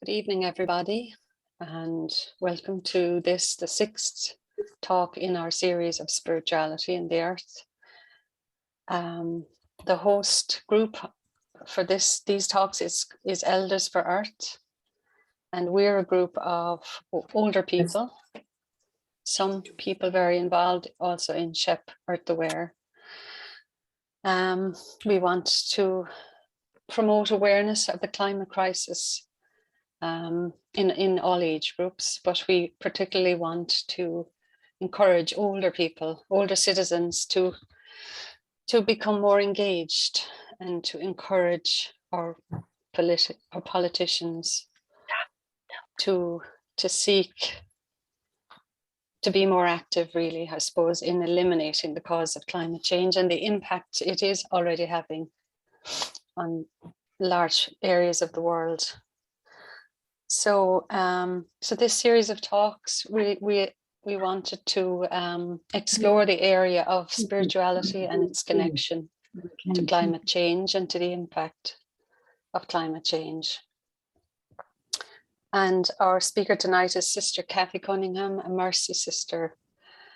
Good evening, everybody, and welcome to the sixth talk in our series of spirituality and the earth. The host group for these talks is Elders for Earth, and we're a group of older people, some people very involved also in SHEP Earth Aware. We want to promote awareness of the climate crisis in all age groups, but we particularly want to encourage older people, older citizens to become more engaged and to encourage our politicians to seek to be more active, really, I suppose, in eliminating the cause of climate change and the impact it is already having on large areas of the world. So, so this series of talks, we wanted to explore the area of spirituality and its connection to climate change and to the impact of climate change. And our speaker tonight is Sister Kathy Cunningham, a Mercy sister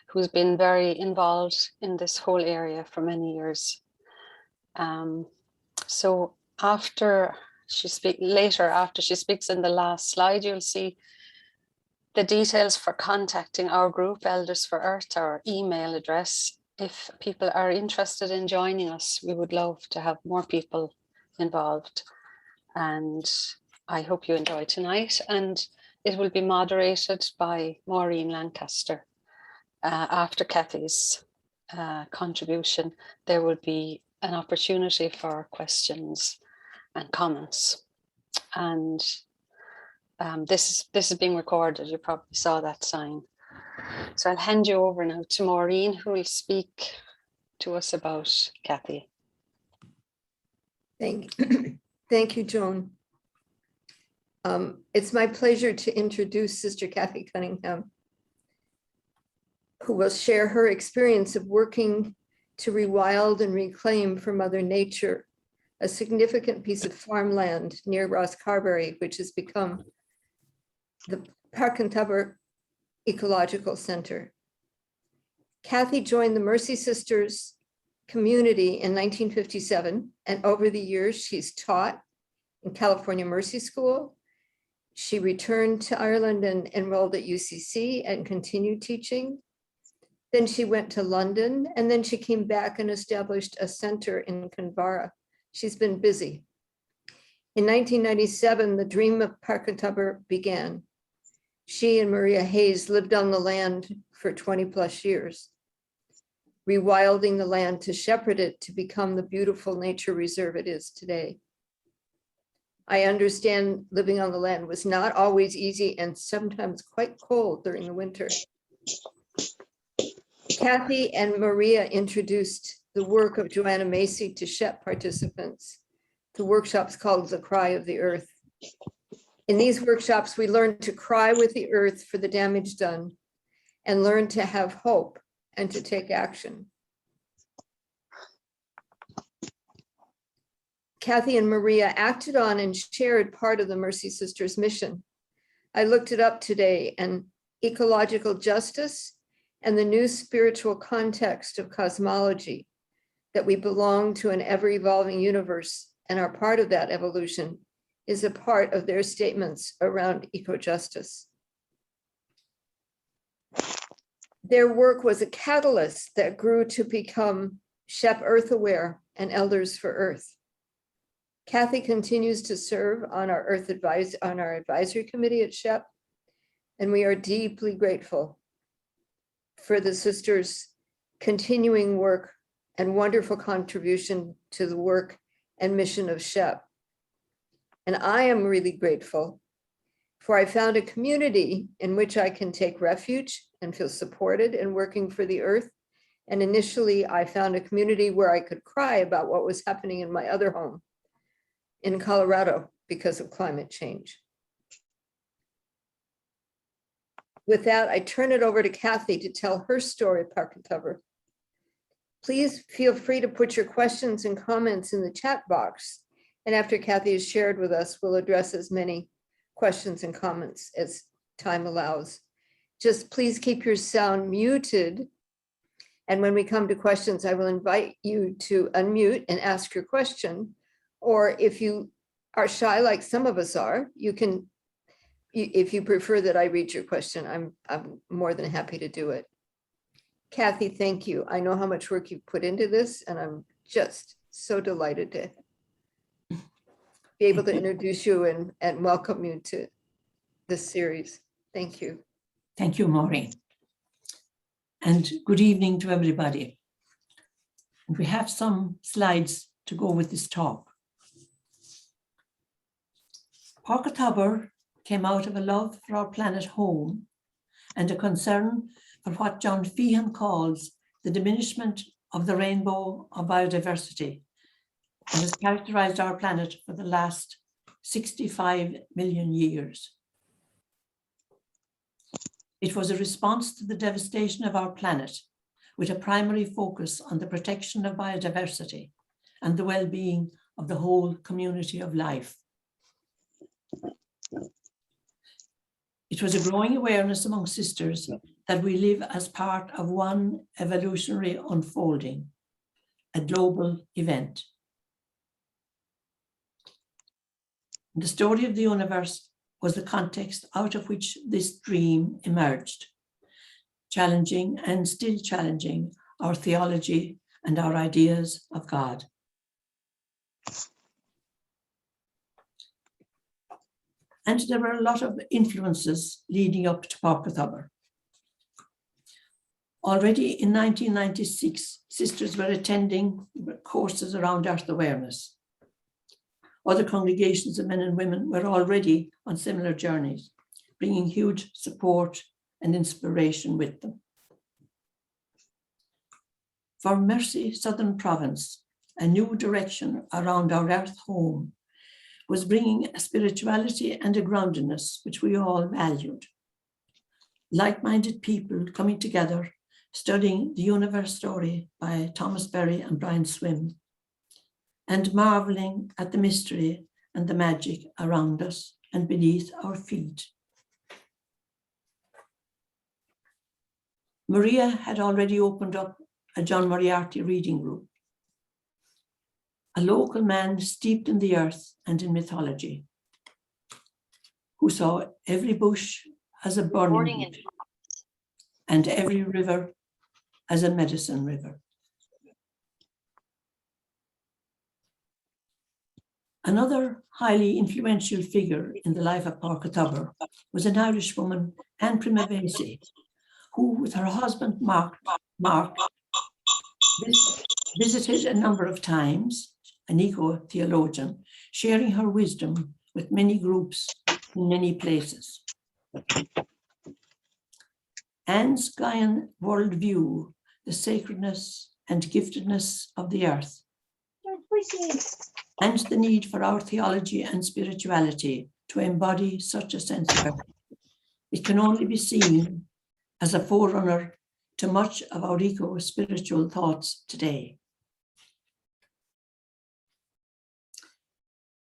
who's been very involved in this whole area for many years. So after she speaks in the last slide, you'll see the details for contacting our group, Elders for Earth, our email address. If people are interested in joining us, we would love to have more people involved. And I hope you enjoy tonight. And it will be moderated by Maureen Lancaster. After Kathy's contribution, there will be an opportunity for questions and comments. And this is being recorded. You probably saw that sign. So I'll hand you over now to Maureen, who will speak to us about Kathy. Thank you, Joan. It's my pleasure to introduce Sister Kathy Cunningham, who will share her experience of working to rewild and reclaim for Mother Nature a significant piece of farmland near Rosscarbery, which has become the Parkentubber Ecological Center. Kathy joined the Mercy Sisters community in 1957, and over the years she's taught in California Mercy School. She returned to Ireland and enrolled at UCC and continued teaching. Then she went to London, and then she came back and established a center in Kinvara. She's been busy. In 1997, the dream of Parkentubber began. She and Maria Hayes lived on the land for 20 plus years, rewilding the land to shepherd it to become the beautiful nature reserve it is today. I understand living on the land was not always easy and sometimes quite cold during the winter. Kathy and Maria introduced the work of Joanna Macy to SHEP participants. The workshop's called The Cry of the Earth. In these workshops, we learn to cry with the earth for the damage done and learn to have hope and to take action. Kathy and Maria acted on and shared part of the Mercy Sisters mission. I looked it up today, and ecological justice and the new spiritual context of cosmology, that we belong to an ever-evolving universe and are part of that evolution, is a part of their statements around eco-justice. Their work was a catalyst that grew to become SHEP Earth Aware and Elders for Earth. Kathy continues to serve on our advisory committee at SHEP, and we are deeply grateful for the sisters' continuing work and wonderful contribution to the work and mission of SHEP. And I am really grateful, for I found a community in which I can take refuge and feel supported in working for the earth. And initially, I found a community where I could cry about what was happening in my other home in Colorado because of climate change. With that, I turn it over to Kathy to tell her story at Parkentubber. Please feel free to put your questions and comments in the chat box. And after Kathy has shared with us, we'll address as many questions and comments as time allows. Just please keep your sound muted. And when we come to questions, I will invite you to unmute and ask your question. Or if you are shy, like some of us are, you can, if you prefer that I read your question, I'm more than happy to do it. Kathy, thank you. I know how much work you've put into this, and I'm just so delighted to be able to introduce you and welcome you to this series. Thank you. Thank you, Maureen. And good evening to everybody. And we have some slides to go with this talk. Páirc Uí Chabair came out of a love for our planet home and a concern for what John Feehan calls the diminishment of the rainbow of biodiversity that has characterized our planet for the last 65 million years. It was a response to the devastation of our planet with a primary focus on the protection of biodiversity and the well-being of the whole community of life. It was a growing awareness among sisters that we live as part of one evolutionary unfolding, a global event. The story of the universe was the context out of which this dream emerged, challenging and still challenging our theology and our ideas of God. And there were a lot of influences leading up to Páirc Uí Chabair. Already in 1996, sisters were attending courses around earth awareness. Other congregations of men and women were already on similar journeys, bringing huge support and inspiration with them. For Mercy Southern Province, a new direction around our earth home was bringing a spirituality and a groundedness which we all valued. Like-minded people coming together, studying the universe story by Thomas Berry and Brian Swim, and marveling at the mystery and the magic around us and beneath our feet. Maria had already opened up a John Moriarty reading group, a local man steeped in the earth and in mythology, who saw every bush as a burning bush and every river as a medicine river. Another highly influential figure in the life of Páirc Uí Chabair was an Irish woman, Anne Primavesi, who, with her husband Mark, visited a number of times, an eco-theologian, sharing her wisdom with many groups in many places. Anne's Gaian worldview, the sacredness and giftedness of the earth, and the need for our theology and spirituality to embody such a sense of earth. It can only be seen as a forerunner to much of our eco-spiritual thoughts today.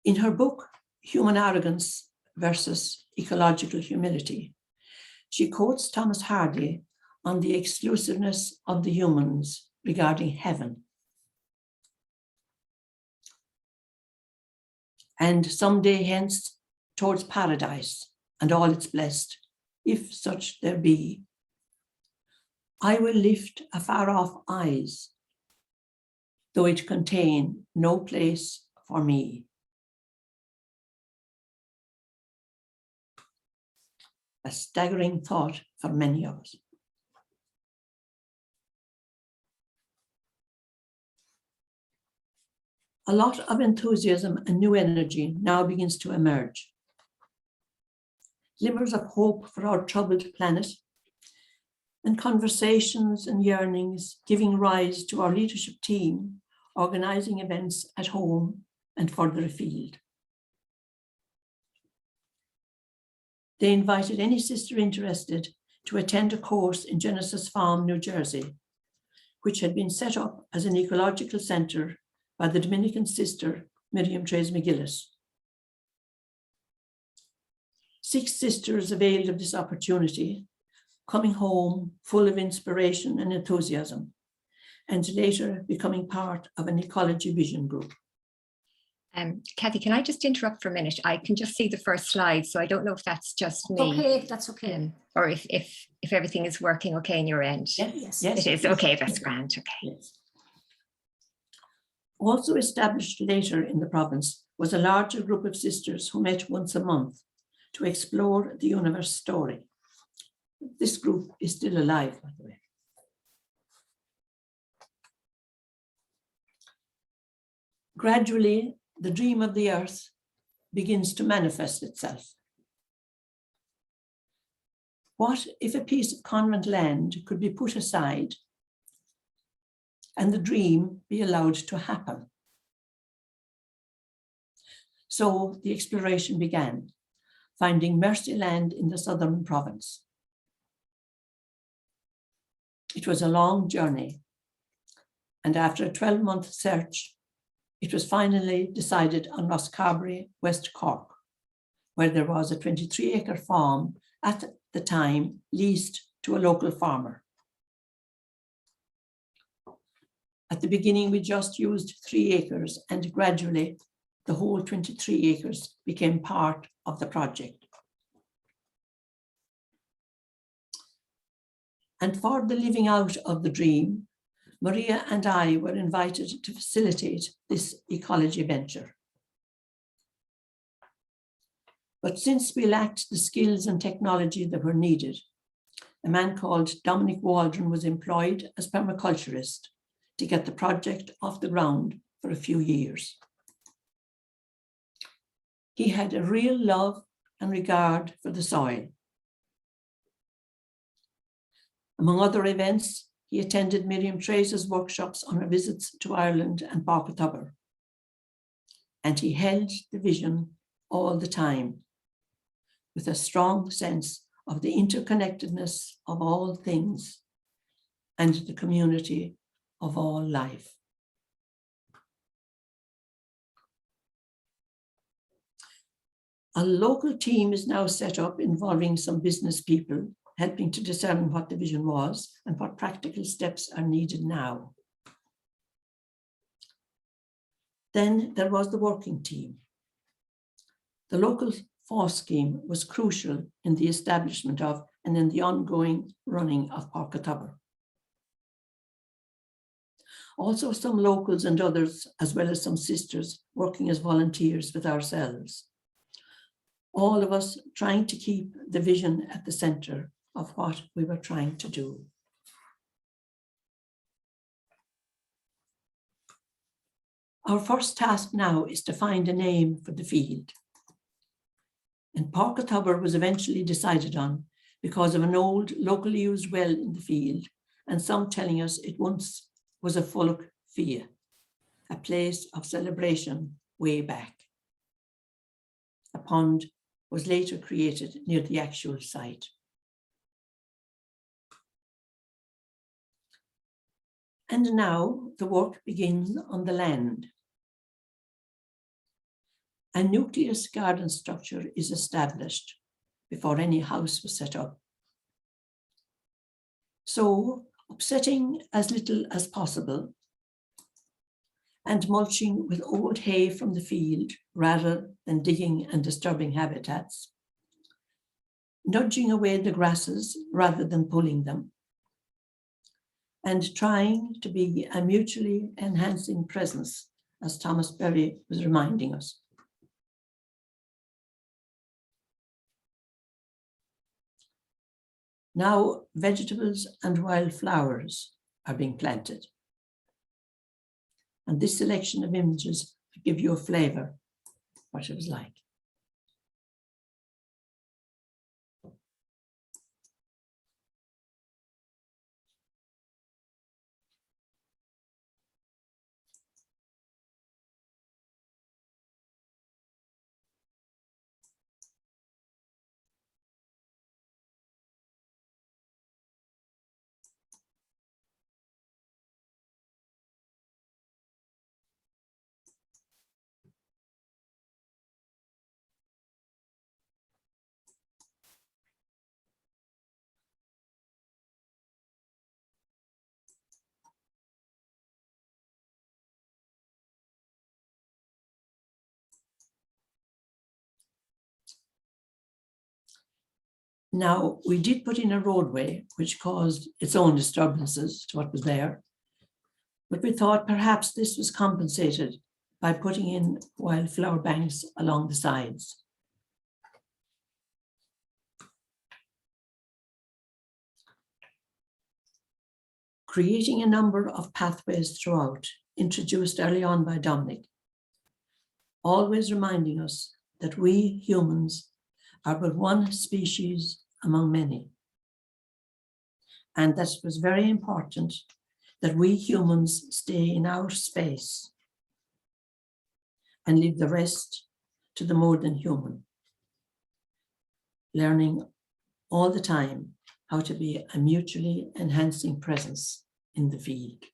In her book, Human Arrogance versus Ecological Humility, she quotes Thomas Hardy on the exclusiveness of the humans regarding heaven. And someday hence towards paradise and all its blessed, if such there be. I will lift afar off eyes, though it contain no place for me. A staggering thought for many of us. A lot of enthusiasm and new energy now begins to emerge. Glimmers of hope for our troubled planet, and conversations and yearnings giving rise to our leadership team, organizing events at home and further afield. They invited any sister interested to attend a course in Genesis Farm, New Jersey, which had been set up as an ecological center by the Dominican sister, Miriam Trace McGillis. 6 sisters availed of this opportunity, coming home full of inspiration and enthusiasm, and later becoming part of an ecology vision group. Kathy, can I just interrupt for a minute? I can just see the first slide, so I don't know if that's just me. Okay, that's okay. Or if everything is working okay on your end. Yes, It is. Okay, that's grand. Okay. Yes. Also established later in the province was a larger group of sisters who met once a month to explore the universe story. This group is still alive, by the way. Gradually, the dream of the earth begins to manifest itself. What if a piece of convent land could be put aside and the dream be allowed to happen? So the exploration began, finding Mercy land in the southern province. It was a long journey, and after a 12-month search, it was finally decided on Rosscarbery, West Cork, where there was a 23-acre farm at the time leased to a local farmer. At the beginning, we just used 3 acres, and gradually the whole 23 acres became part of the project. And for the living out of the dream, Maria and I were invited to facilitate this ecology venture. But since we lacked the skills and technology that were needed, a man called Dominic Waldron was employed as permaculturist to get the project off the ground for a few years. He had a real love and regard for the soil. Among other events, he attended Miriam Trace's workshops on her visits to Ireland and Porcatubber. And he held the vision all the time, with a strong sense of the interconnectedness of all things and the community of all life. A local team is now set up involving some business people, helping to discern what the vision was and what practical steps are needed now. Then there was the working team. The local FOSS scheme was crucial in the establishment of and in the ongoing running of Porcatubber. Also some locals and others, as well as some sisters working as volunteers with ourselves. All of us trying to keep the vision at the center of what we were trying to do. Our first task now is to find a name for the field. And Porcatubber was eventually decided on because of an old locally used well in the field, and some telling us it once was a Fulloch Fia, a place of celebration way back. A pond was later created near the actual site. And now the work begins on the land. A nucleus garden structure is established before any house was set up. So, upsetting as little as possible and mulching with old hay from the field rather than digging and disturbing habitats, nudging away the grasses rather than pulling them, and trying to be a mutually enhancing presence, as Thomas Berry was reminding us. Now, vegetables and wild flowers are being planted. And this selection of images will give you a flavor of what it was like. Now, we did put in a roadway, which caused its own disturbances to what was there, but we thought perhaps this was compensated by putting in wildflower banks along the sides. Creating a number of pathways throughout, introduced early on by Dominic, always reminding us that we humans are but one species among many. And that it was very important that we humans stay in our space and leave the rest to the more than human, learning all the time how to be a mutually enhancing presence in the field.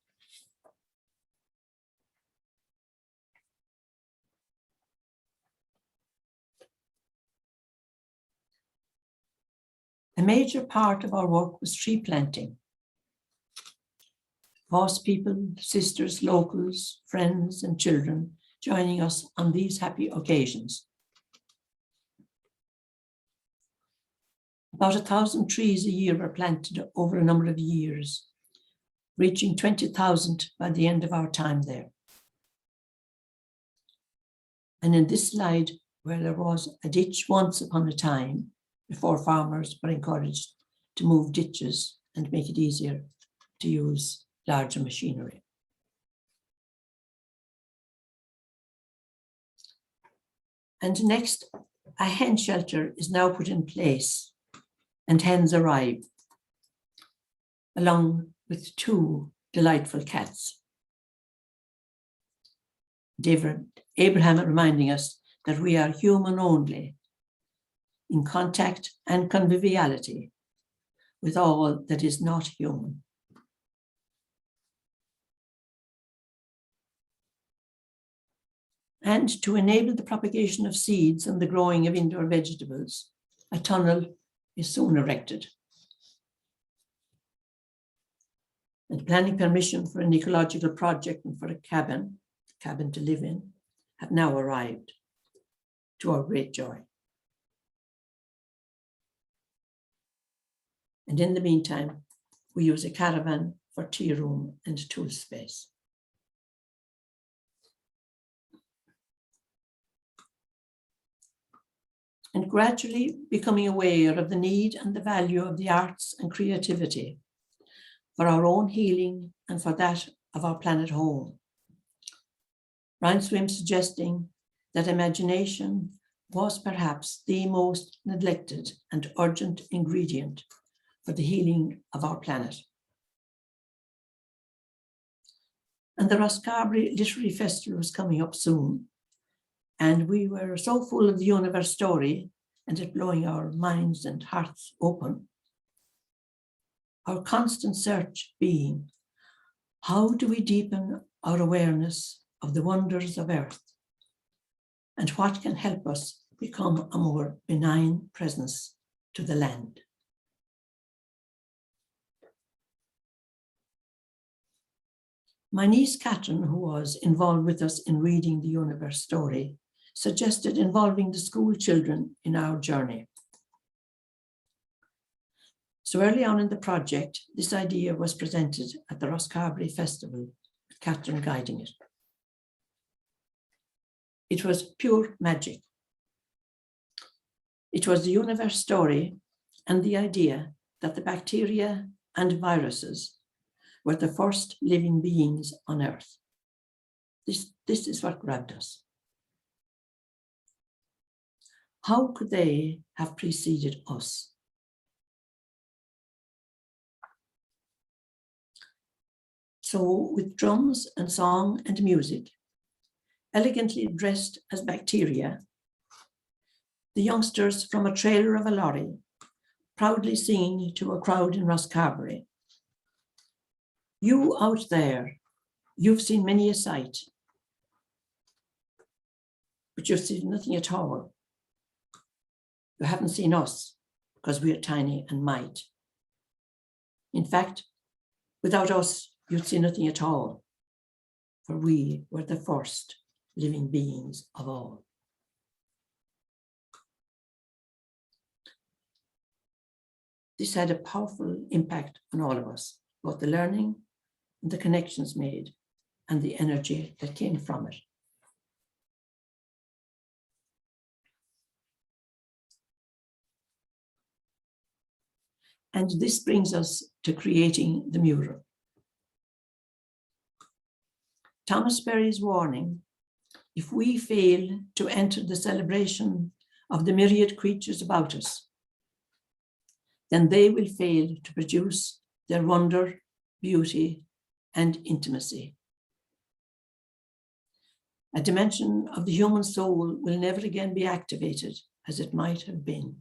A major part of our work was tree planting. Horse people, sisters, locals, friends, and children joining us on these happy occasions. About 1,000 trees a year were planted over a number of years, reaching 20,000 by the end of our time there. And in this slide, where there was a ditch once upon a time, before farmers were encouraged to move ditches and make it easier to use larger machinery. And next, a hen shelter is now put in place and hens arrive, along with 2 delightful cats. Abraham reminding us that we are human only, in contact and conviviality with all that is not human. And to enable the propagation of seeds and the growing of indoor vegetables, a tunnel is soon erected. And planning permission for an ecological project and for a cabin to live in, have now arrived, to our great joy. And in the meantime, we use a caravan for tea room and tool space. And gradually becoming aware of the need and the value of the arts and creativity for our own healing and for that of our planet home. Ryan Swim suggesting that imagination was perhaps the most neglected and urgent ingredient for the healing of our planet. And the Roscarbery Literary Festival was coming up soon, and we were so full of the universe story and it blowing our minds and hearts open. Our constant search being, how do we deepen our awareness of the wonders of Earth, and what can help us become a more benign presence to the land? My niece Catherine, who was involved with us in reading the universe story, suggested involving the school children in our journey. So early on in the project, this idea was presented at the Roscarbery Festival, with Catherine guiding it. It was pure magic. It was the universe story and the idea that the bacteria and viruses were the first living beings on Earth. This is what grabbed us. How could they have preceded us? So with drums and song and music, elegantly dressed as bacteria, the youngsters from a trailer of a lorry proudly singing to a crowd in Roscarbery. You out there, you've seen many a sight, but you've seen nothing at all. You haven't seen us because we are tiny and might. In fact, without us, you'd see nothing at all, for we were the first living beings of all. This had a powerful impact on all of us, both the learning and the connections made and the energy that came from it. And this brings us to creating the mural. Thomas Berry's warning, if we fail to enter the celebration of the myriad creatures about us, then they will fail to produce their wonder, beauty, and intimacy. A dimension of the human soul will never again be activated as it might have been.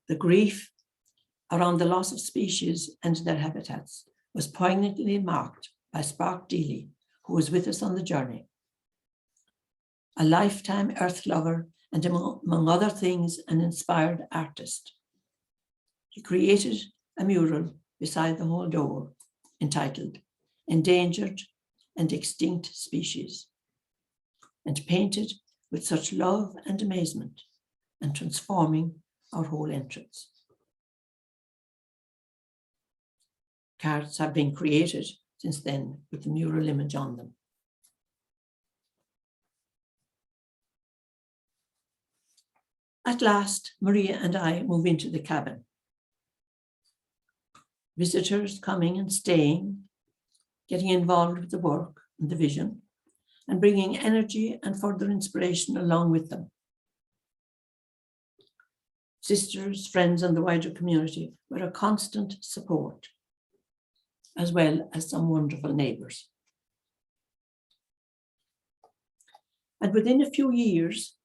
The grief around the loss of species and their habitats was poignantly marked by Spark Deely, who was with us on the journey. A lifetime earth lover and, among other things, an inspired artist. He created a mural beside the hall door entitled Endangered and Extinct Species, and painted with such love and amazement and transforming our whole entrance. Cards have been created since then with the mural image on them. At last, Maria and I move into the cabin. Visitors coming and staying, getting involved with the work and the vision, and bringing energy and further inspiration along with them. Sisters, friends, and the wider community were a constant support, as well as some wonderful neighbours. And within a few years,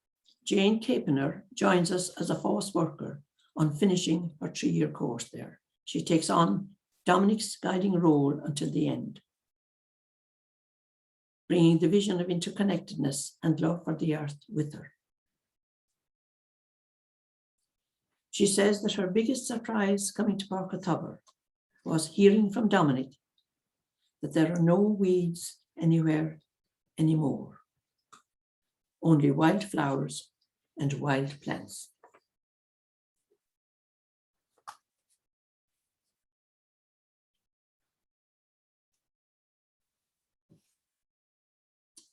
Jane Capener joins us as a FOSS worker on finishing her 3-year course there. She takes on Dominic's guiding role until the end, bringing the vision of interconnectedness and love for the earth with her. She says that her biggest surprise coming to Porcatubber was hearing from Dominic that there are no weeds anywhere anymore, only wildflowers and wild plants.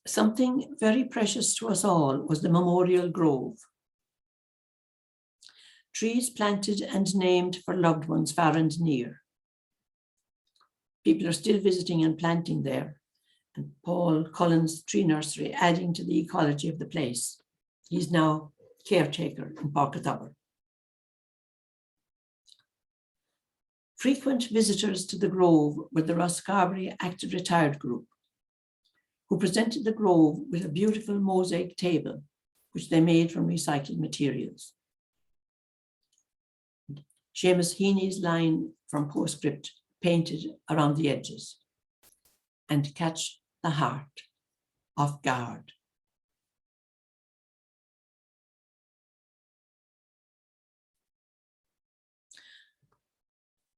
Something very precious to us all was the memorial grove. Trees planted and named for loved ones far and near. People are still visiting and planting there, and Paul Cullen's tree nursery adding to the ecology of the place. He's now caretaker in Porcatubber. Frequent visitors to the grove were the Roscarbery Active Retired Group, who presented the grove with a beautiful mosaic table, which they made from recycled materials. Seamus Heaney's line from Postscript painted around the edges, and catch the heart off guard.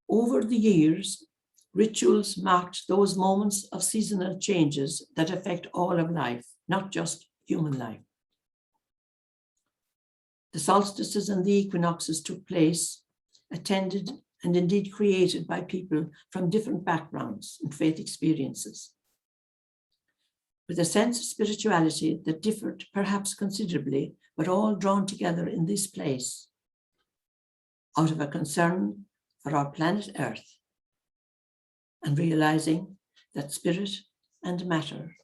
Over the years, rituals marked those moments of seasonal changes that affect all of life, not just human life. The solstices and the equinoxes took place, attended and indeed created by people from different backgrounds and faith experiences, with a sense of spirituality that differed perhaps considerably, but all drawn together in this place out of a concern for our planet Earth and realizing that spirit and matter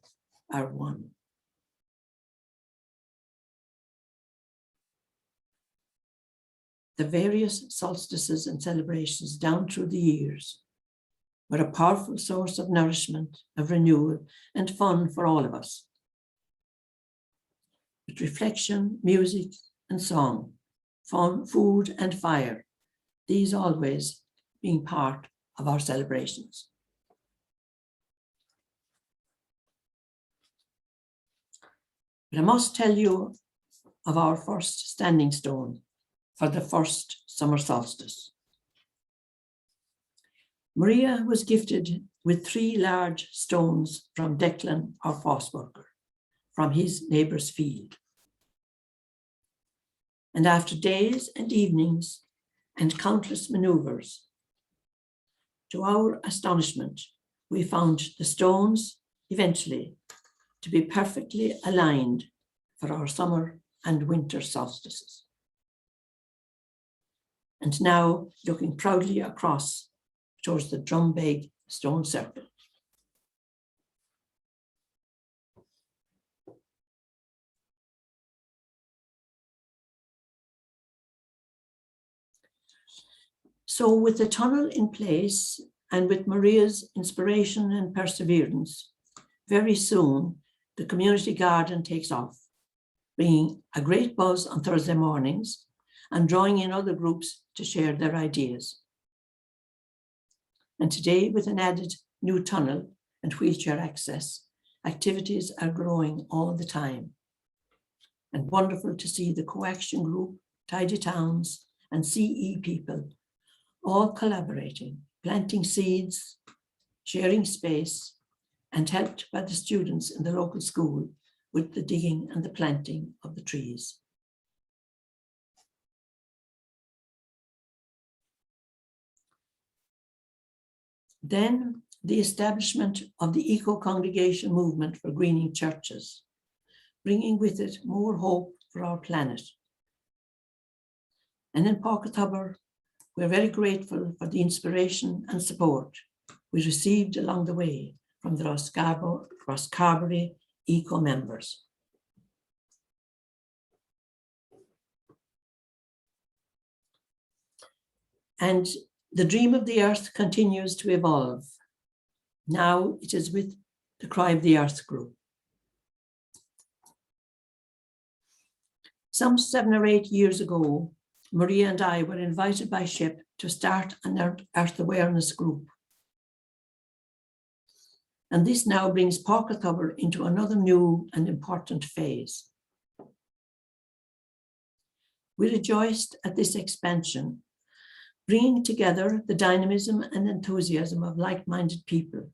are one. The various solstices and celebrations down through the years were a powerful source of nourishment, of renewal, and fun for all of us. With reflection, music, and song, fun, food, and fire, these always being part of our celebrations. But I must tell you of our first standing stone for the first summer solstice. Maria was gifted with 3 large stones from Declan, our FOSS worker, from his neighbour's field. And after days and evenings and countless manoeuvres, to our astonishment, we found the stones eventually to be perfectly aligned for our summer and winter solstices. And now looking proudly across towards the Drumbeg stone circle. So with the tunnel in place and with Maria's inspiration and perseverance, very soon the community garden takes off, bringing a great buzz on Thursday mornings and drawing in other groups to share their ideas. And today, with an added new tunnel and wheelchair access, activities are growing all the time. And wonderful to see the Co-Action Group, Tidy Towns, and CE people all collaborating, planting seeds, sharing space, and helped by the students in the local school with the digging and the planting of the trees. Then the establishment of the eco-congregation movement for greening churches, bringing with it more hope for our planet. And in Porkathabur, we're very grateful for the inspiration and support we received along the way from the Rosscarbery Eco members. And the Dream of the Earth continues to evolve. Now it is with the Cry of the Earth group. Some 7 or 8 years ago, Maria and I were invited by SHEP to start an Earth Awareness group. And this now brings Porkathabur into another new and important phase. We rejoiced at this expansion, bringing together the dynamism and enthusiasm of like-minded people,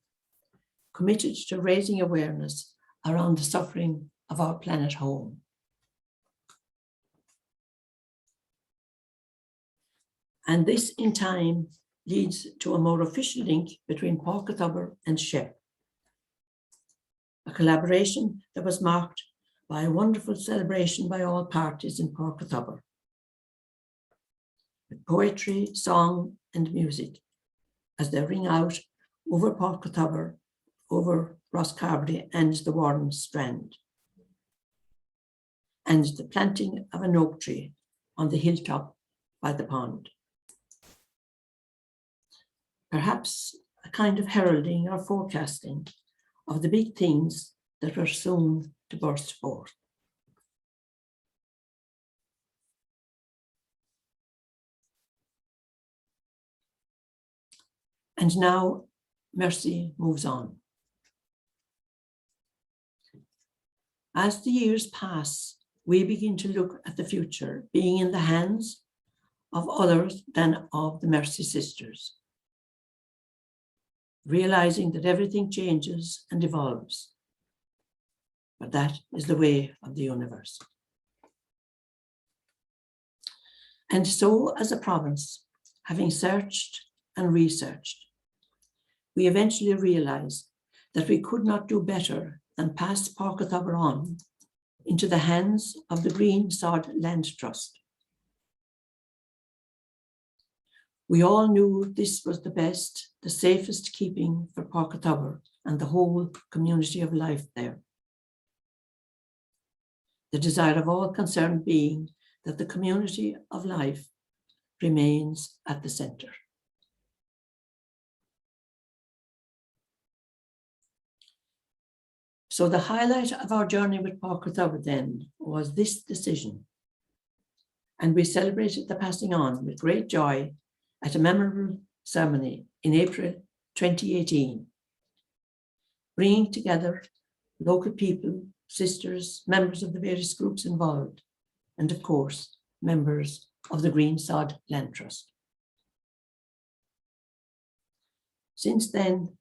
committed to raising awareness around the suffering of our planet home. And this in time leads to a more official link between Porkathabur and SHEP, a collaboration that was marked by a wonderful celebration by all parties in Porkathabur, with poetry, song, and music as they ring out over Porkathabur, over Rosscarbery and the Warren Strand, and the planting of an oak tree on the hilltop by the pond. Perhaps a kind of heralding or forecasting of the big things that were soon to burst forth. And now Mercy moves on. As the years pass, we begin to look at the future being in the hands of others than of the Mercy sisters, realizing that everything changes and evolves, but that is the way of the universe. And so, as a province, having searched and researched, we eventually realized that we could not do better than pass Porkathabur on into the hands of the Green Sod Land Trust. We all knew this was the best, the safest keeping for Porkathabur and the whole community of life there. The desire of all concerned being that the community of life remains at the centre. So the highlight of our journey with Porkathabur then was this decision. And we celebrated the passing on with great joy at a memorable ceremony in April 2018, bringing together local people, sisters, members of the various groups involved, and of course, members of the Green Sod Land Trust. Since then,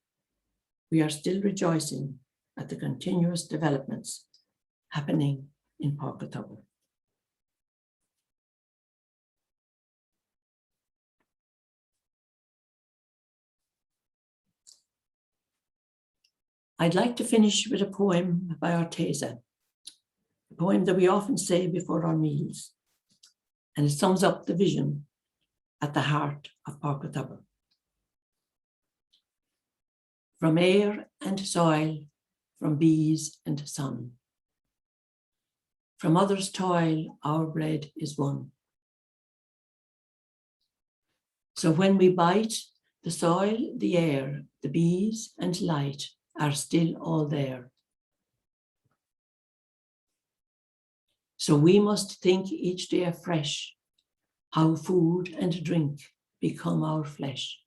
we are still rejoicing at the continuous developments happening in Páirc. I'd like to finish with a poem by Arteza, a poem that we often say before our meals, and it sums up the vision at the heart of Páirc. From air and soil, from bees and sun, from others' toil, our bread is won. So when we bite, the soil, the air, the bees and light are still all there. So we must think each day afresh how food and drink become our flesh.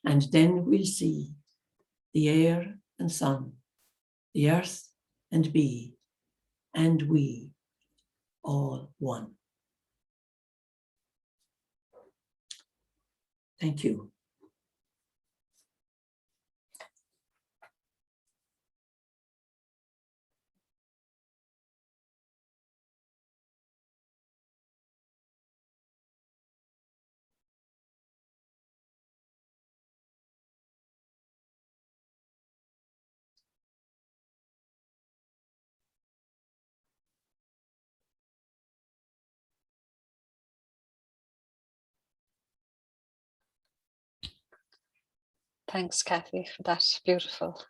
And then we'll see the air and sun, the earth and bee, and we, all one. Thank you. Thanks, Kathy, for that beautiful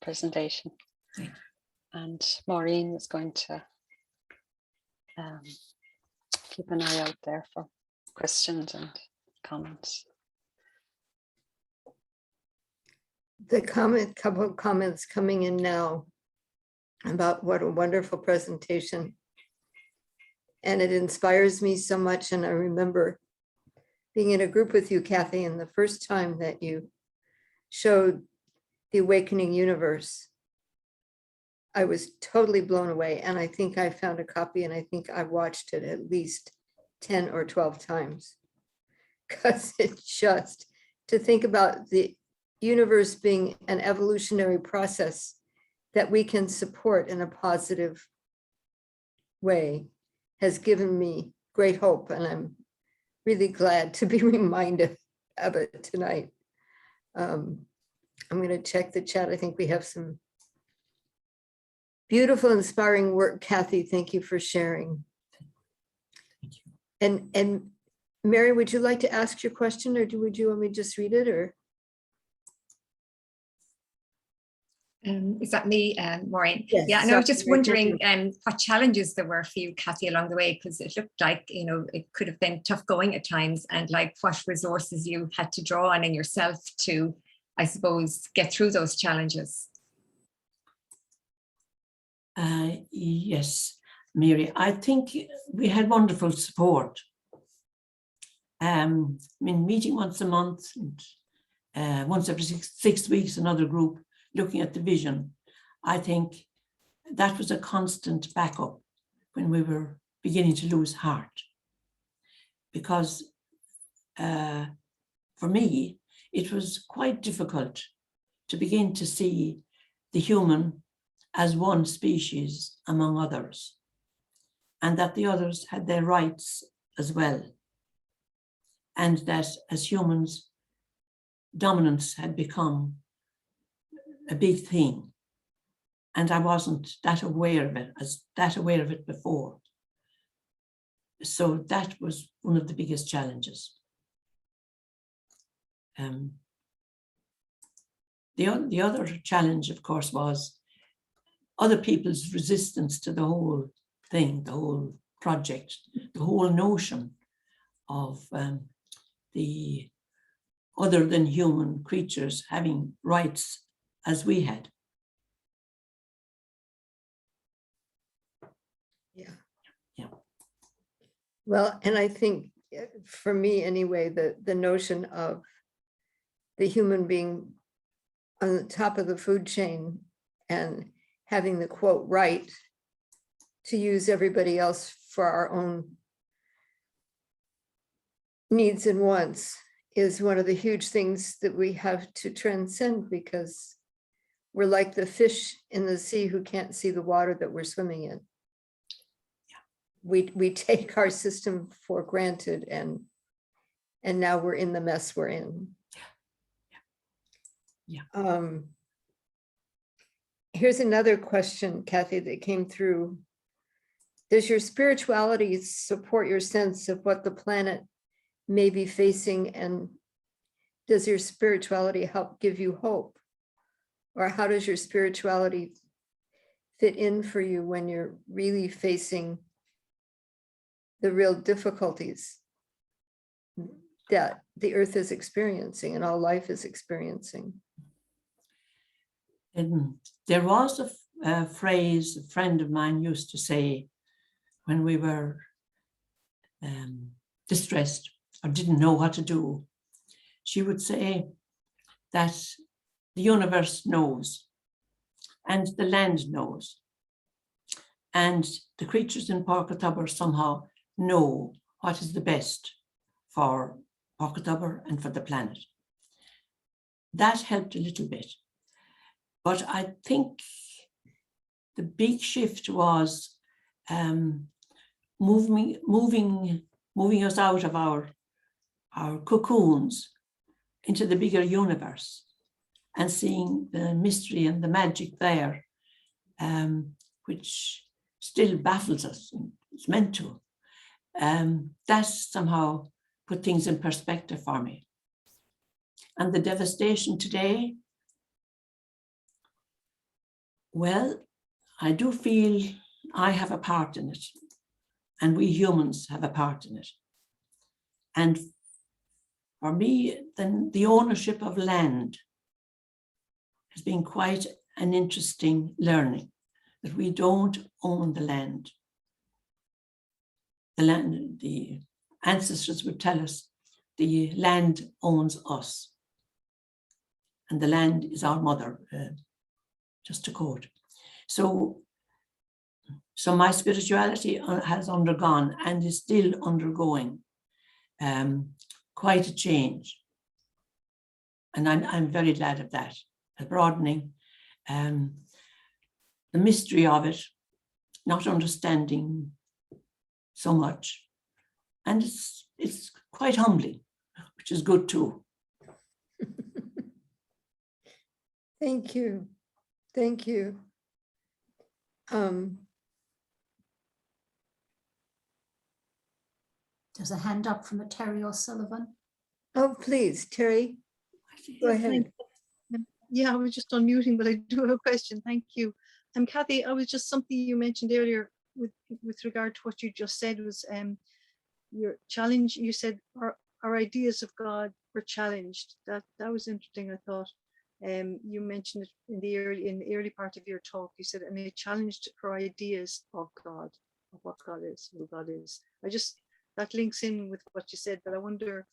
presentation. Thank you. And Maureen is going to keep an eye out there for questions and comments. Couple of comments coming in now about what a wonderful presentation. And it inspires me so much. And I remember being in a group with you, Kathy, and the first time that you showed the awakening universe, I was totally blown away. And I think I found a copy and I think I watched it at least 10 or 12 times. Because it's just to think about the universe being an evolutionary process that we can support in a positive way has given me great hope. And I'm really glad to be reminded of it tonight. I'm going to check the chat. I think we have some beautiful, inspiring work. Kathy, thank you for sharing. Thank you. And Mary, would you like to ask your question, or would you want me to just read it? Or Is that me, Maureen? Yes, Yeah, and I was sorry, just Mary, wondering what challenges there were for you, Kathy, along the way, because it looked like, you know, it could have been tough going at times, and like what resources you had to draw on in yourself to, I suppose, get through those challenges. Yes, Mary, I think we had wonderful support. I mean, meeting once a month and once every six weeks, another group looking at the vision. I think that was a constant backup when we were beginning to lose heart. Because for me, it was quite difficult to begin to see the human as one species among others, and that the others had their rights as well, and that as humans, dominance had become a big thing, and I wasn't that aware of it before. So that was one of the biggest challenges. The other challenge, of course, was other people's resistance to the whole thing, the whole project, the whole notion of the other than human creatures having rights as we had. yeah. Well, and I think for me anyway, the notion of the human being on the top of the food chain and having the quote right to use everybody else for our own needs and wants is one of the huge things that we have to transcend, because we're like the fish in the sea who can't see the water that we're swimming in. We take our system for granted, and now we're in the mess we're in. Here's another question, Kathy, that came through. Does your spirituality support your sense of what the planet may be facing, and does your spirituality help give you hope? Or how does your spirituality fit in for you when you're really facing the real difficulties that the earth is experiencing and all life is experiencing? And there was a phrase a friend of mine used to say when we were distressed or didn't know what to do. She would say that the universe knows, and the land knows, and the creatures in Porkatubber somehow know what is the best for Porkatubber and for the planet. That helped a little bit. But I think the big shift was moving us out of our cocoons into the bigger universe and seeing the mystery and the magic there, which still baffles us. It's meant to. That somehow put things in perspective for me. And the devastation today, well, I do feel I have a part in it, and we humans have a part in it. And for me, then the ownership of land has been quite an interesting learning, that we don't own the land. The land, the ancestors would tell us, the land owns us, and the land is our mother, just to quote. So my spirituality has undergone and is still undergoing quite a change. And I'm very glad of that, a broadening, the mystery of it, not understanding so much. And it's quite humbling, which is good too. Thank you. Thank you. There's a hand up from a Terry O'Sullivan. Oh, please, Terry, go ahead. Yeah, I was just unmuting, but I do have a question. Thank you. Kathy, I was just something you mentioned earlier with regard to what you just said was your challenge. You said our ideas of God were challenged. That was interesting, I thought. You mentioned it in the early part of your talk. You said, and it challenged her ideas of God, of what God is, who God is. That links in with what you said, but I wonder,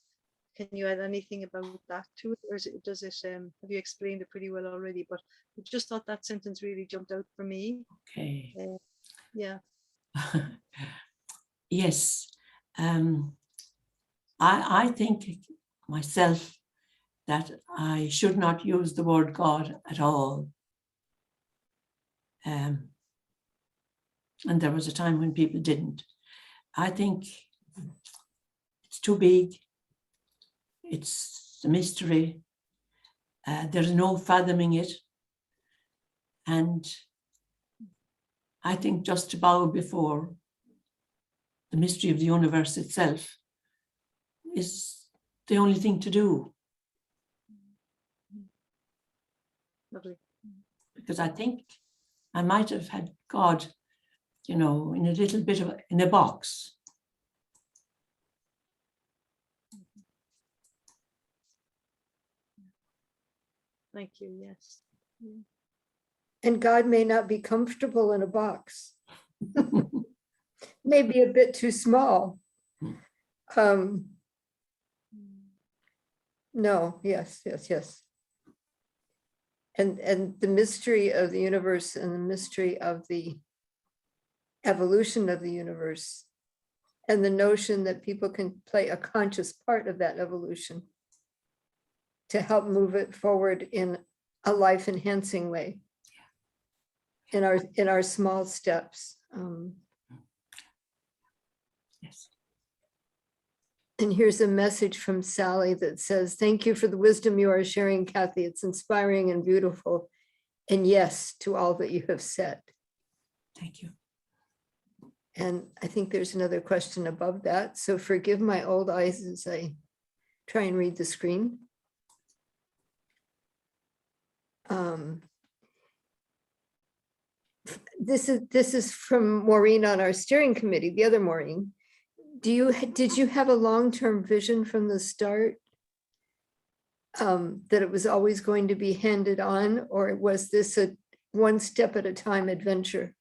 can you add anything about that to it, or have you explained it pretty well already? But I just thought that sentence really jumped out for me. Okay. Yeah. Yes. I think myself that I should not use the word God at all. And there was a time when people didn't. I think it's too big. It's a mystery. There's no fathoming it. And I think just to bow before the mystery of the universe itself is the only thing to do. Lovely. Because I think I might have had God, in a little bit in a box. Thank you. Yes. Yeah. And God may not be comfortable in a box. Maybe a bit too small. No, yes. And the mystery of the universe and the mystery of the evolution of the universe and the notion that people can play a conscious part of that evolution to help move it forward in a life enhancing way in our small steps. Yes. And here's a message from Sally that says, thank you for the wisdom you are sharing, Kathy. It's inspiring and beautiful. And yes, to all that you have said. Thank you. And I think there's another question above that. So forgive my old eyes as I try and read the screen. This is from Maureen on our steering committee, the other Maureen. Did you have a long-term vision from the start? That it was always going to be handed on, or was this a one step at a time adventure?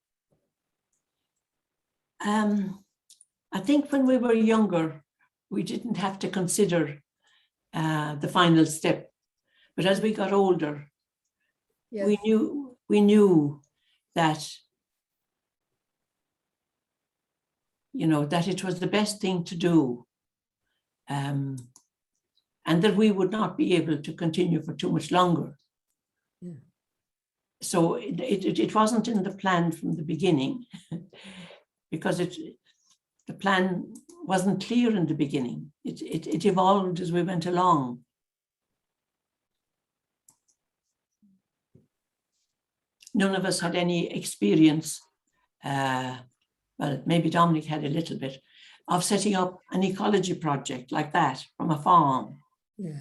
I think when we were younger, we didn't have to consider the final step. But as we got older, Yes. we knew that, that it was the best thing to do, and that we would not be able to continue for too much longer. Yeah. So it wasn't in the plan from the beginning, because the plan wasn't clear in the beginning. It evolved as we went along. None of us had any experience, well, maybe Dominic had a little bit, of setting up an ecology project like that from a farm. Yeah.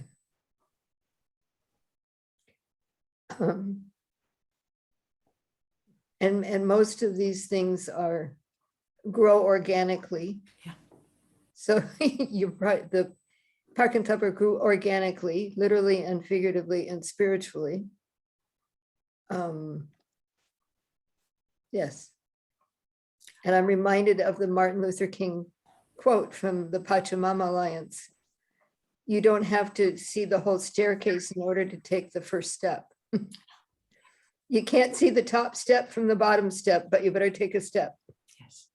And most of these things grow organically. Yeah. So you're right, the Park and Tupper grew organically, literally and figuratively and spiritually. Yes. And I'm reminded of the Martin Luther King quote from the Pachamama Alliance. You don't have to see the whole staircase in order to take the first step. You can't see the top step from the bottom step, but you better take a step. Yes.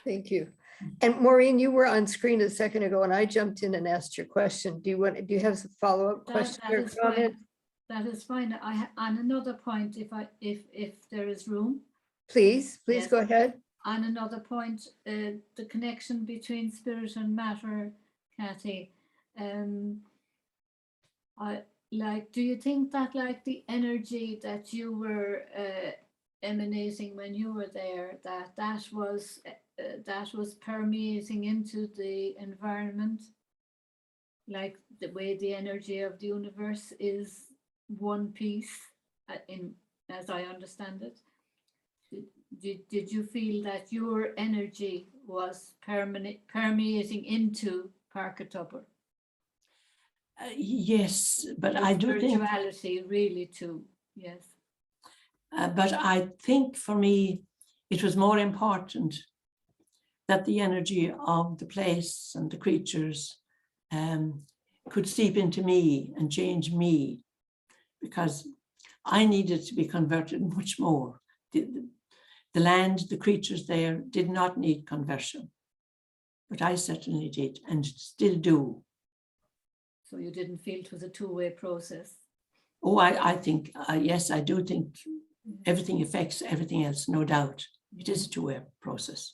Thank you. And Maureen, you were on screen a second ago and I jumped in and asked your question. Do you have some follow-up question or is comment? fine. That is fine. On another point, if there is room. Please Yes. go ahead. On another point, the connection between spirit and matter, Kathy. Do you think that like the energy that you were emanating when you were there, that was permeating into the environment, like the way the energy of the universe is one piece, as I understand it? Did you feel that your energy was permeating into Park and Tupper? Yes, but I do think spirituality really too. Yes. But I think for me, it was more important that the energy of the place and the creatures could seep into me and change me, because I needed to be converted much more. The land, the creatures there did not need conversion, but I certainly did and still do. So you didn't feel it was a two-way process? Oh, I think, yes, I do think everything affects everything else, no doubt. It is a two-way process.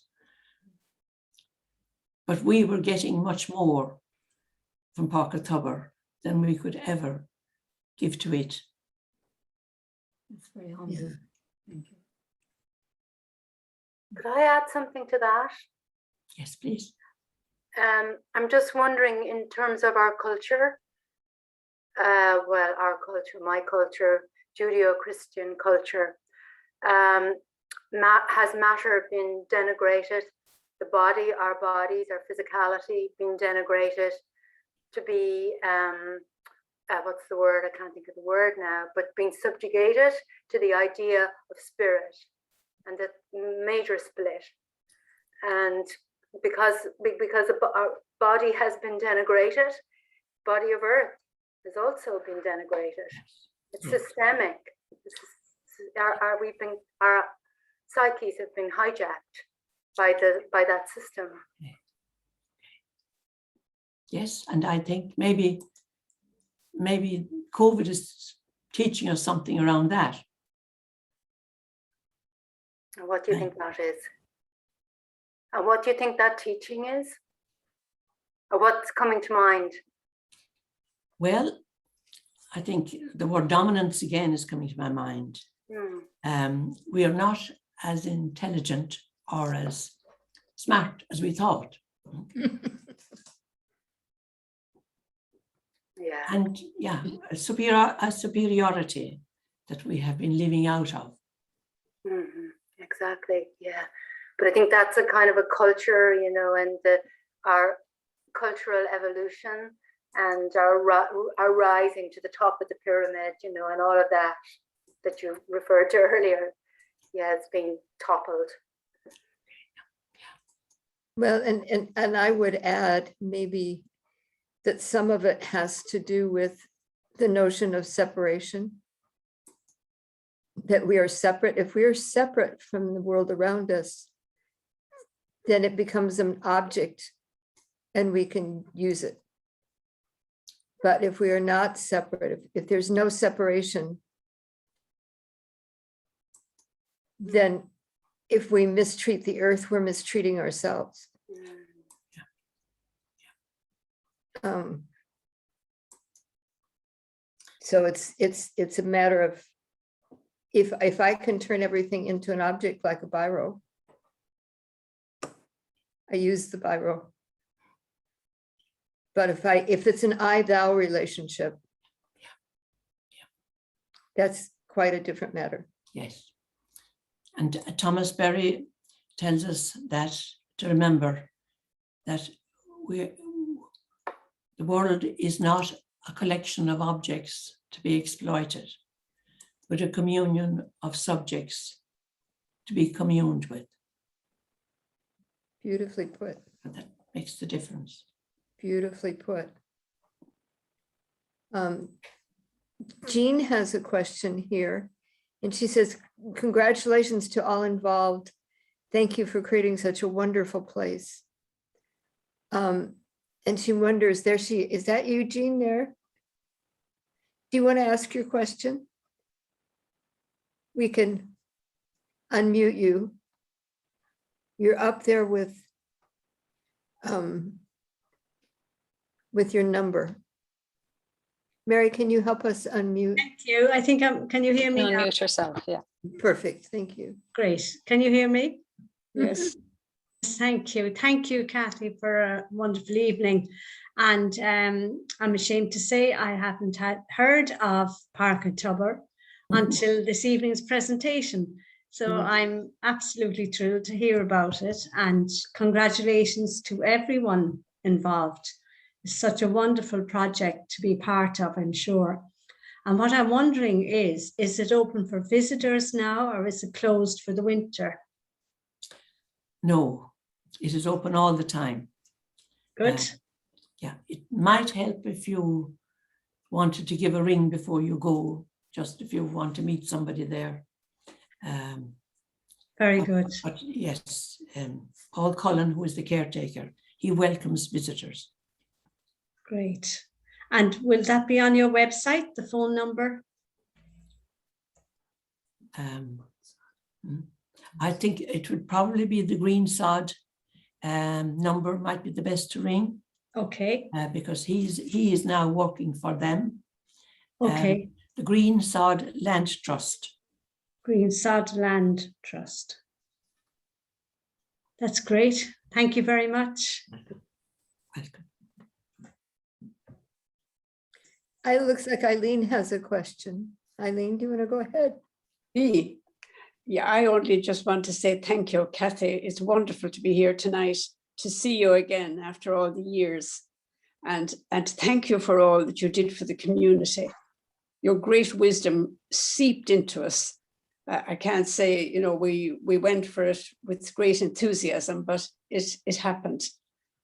But we were getting much more from Park and Tupper than we could ever give to it. It's very humble. Yeah. Thank you. Could I add something to that? Yes, please. I'm just wondering, in terms of our culture, our culture, my culture, Judeo-Christian culture, has matter been denigrated? The body, our bodies, our physicality been denigrated to be, what's the word? I can't think of the word now, but being subjugated to the idea of spirit and the major split. And because our body has been denigrated, body of earth has also been denigrated. It's systemic. Our psyches have been hijacked by that system. Yes, and I think maybe COVID has teaching us something around that. And what do you think that is? And what do you think that teaching is? Or what's coming to mind? Well, I think the word dominance again is coming to my mind. We are not as intelligent or as smart as we thought. Yeah. And yeah, a superiority that we have been living out of. Exactly. Yeah. But I think that's a kind of a culture, you know, and our cultural evolution and our rising to the top of the pyramid, you know, and all of that that you referred to earlier. Yeah, it's been toppled. Well, and I would add maybe that some of it has to do with the notion of separation, that we are separate. If we are separate from the world around us, then it becomes an object and we can use it. But if we are not separate, if there's no separation, then if we mistreat the earth, we're mistreating ourselves. So it's a matter of, if I can turn everything into an object like a biro, I use the biro. But if it's an I-thou relationship, that's quite a different matter. Yes. And Thomas Berry tells us that to remember that the world is not a collection of objects to be exploited, but a communion of subjects to be communed with. Beautifully put. And that makes the difference. Beautifully put. Jean has a question here, and she says, congratulations to all involved. Thank you for creating such a wonderful place. And she wonders, is that you, Jean, there? Do you want to ask your question? We can unmute you. You're up there with your number. Mary, can you help us unmute? Thank you. I think can you hear me now? Unmute yourself, yeah. Perfect, thank you. Great. Can you hear me? Yes. Thank you. Thank you, Kathy, for a wonderful evening. And I'm ashamed to say I haven't heard of Park and Tubber until this evening's presentation. So I'm absolutely thrilled to hear about it, and congratulations to everyone involved. It's such a wonderful project to be part of, I'm sure. And what I'm wondering is it open for visitors now, or is it closed for the winter? No, it is open all the time. Good. Yeah, it might help if you wanted to give a ring before you go, just if you want to meet somebody there. Very good. But yes, Paul Cullen, who is the caretaker, he welcomes visitors. Great. And will that be on your website, the phone number? I think it would probably be the Green Sod number might be the best to ring. Okay. Because he is now working for them. Okay. The Green Sod Land Trust. Green Sod Land Trust. That's great. Thank you very much. Welcome. It looks like Eileen has a question. Eileen, do you want to go ahead? Me? Yeah, I only just want to say thank you, Kathy. It's wonderful to be here tonight, to see you again after all the years. And thank you for all that you did for the community. Your great wisdom seeped into us. I can't say, you know, we went for it with great enthusiasm, but it happened.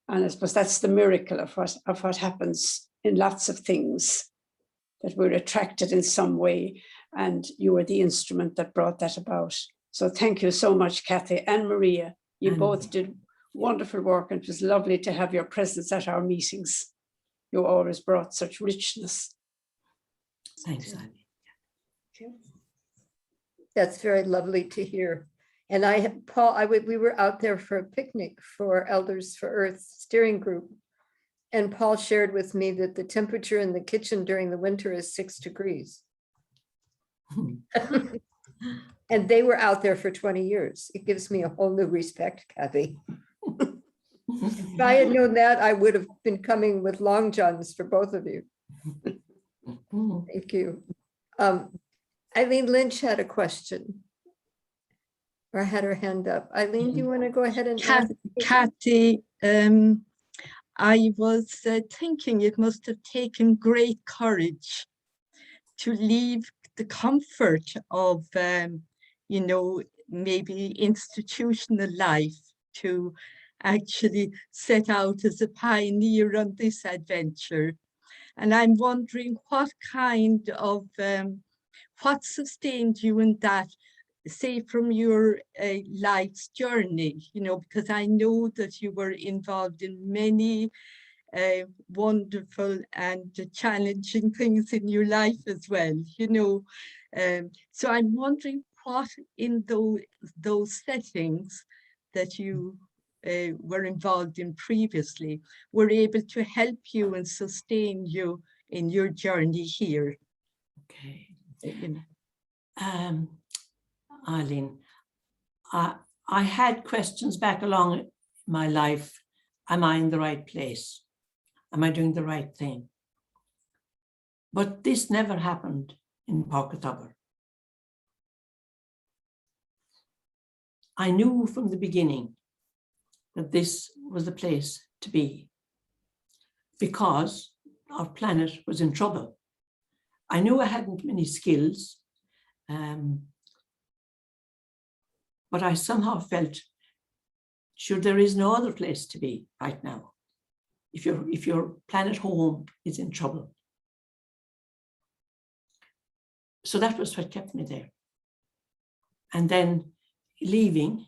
And I suppose that's the miracle of what happens in lots of things, that we're attracted in some way, and you were the instrument that brought that about. So thank you so much, Kathy and Maria. You both did wonderful work, and it was lovely to have your presence at our meetings. You always brought such richness. Thanks, Ivy. That's very lovely to hear. And we were out there for a picnic for Elders for Earth steering group. And Paul shared with me that the temperature in the kitchen during the winter is 6 degrees. And they were out there for 20 years. It gives me a whole new respect, Kathy. If I had known that, I would have been coming with long johns for both of you. Thank you. Eileen Lynch had a question or had her hand up. Eileen, do you want to go ahead and ask? Kathy, I was thinking it must have taken great courage to leave the comfort of, you know, maybe institutional life to actually set out as a pioneer on this adventure. And I'm wondering what kind of, what sustained you in that, say from your life's journey, you know, because I know that you were involved in many wonderful and challenging things in your life as well, you know. So I'm wondering what in those settings that you were involved in previously were able to help you and sustain you in your journey here. Okay. You know. Eileen, I had questions back along my life. Am I in the right place? Am I doing the right thing? But this never happened in Páirc Tuba. I knew from the beginning that this was the place to be because our planet was in trouble. I knew I hadn't many skills, but I somehow felt, sure, there is no other place to be right now if your planet home is in trouble. So that was what kept me there. And then leaving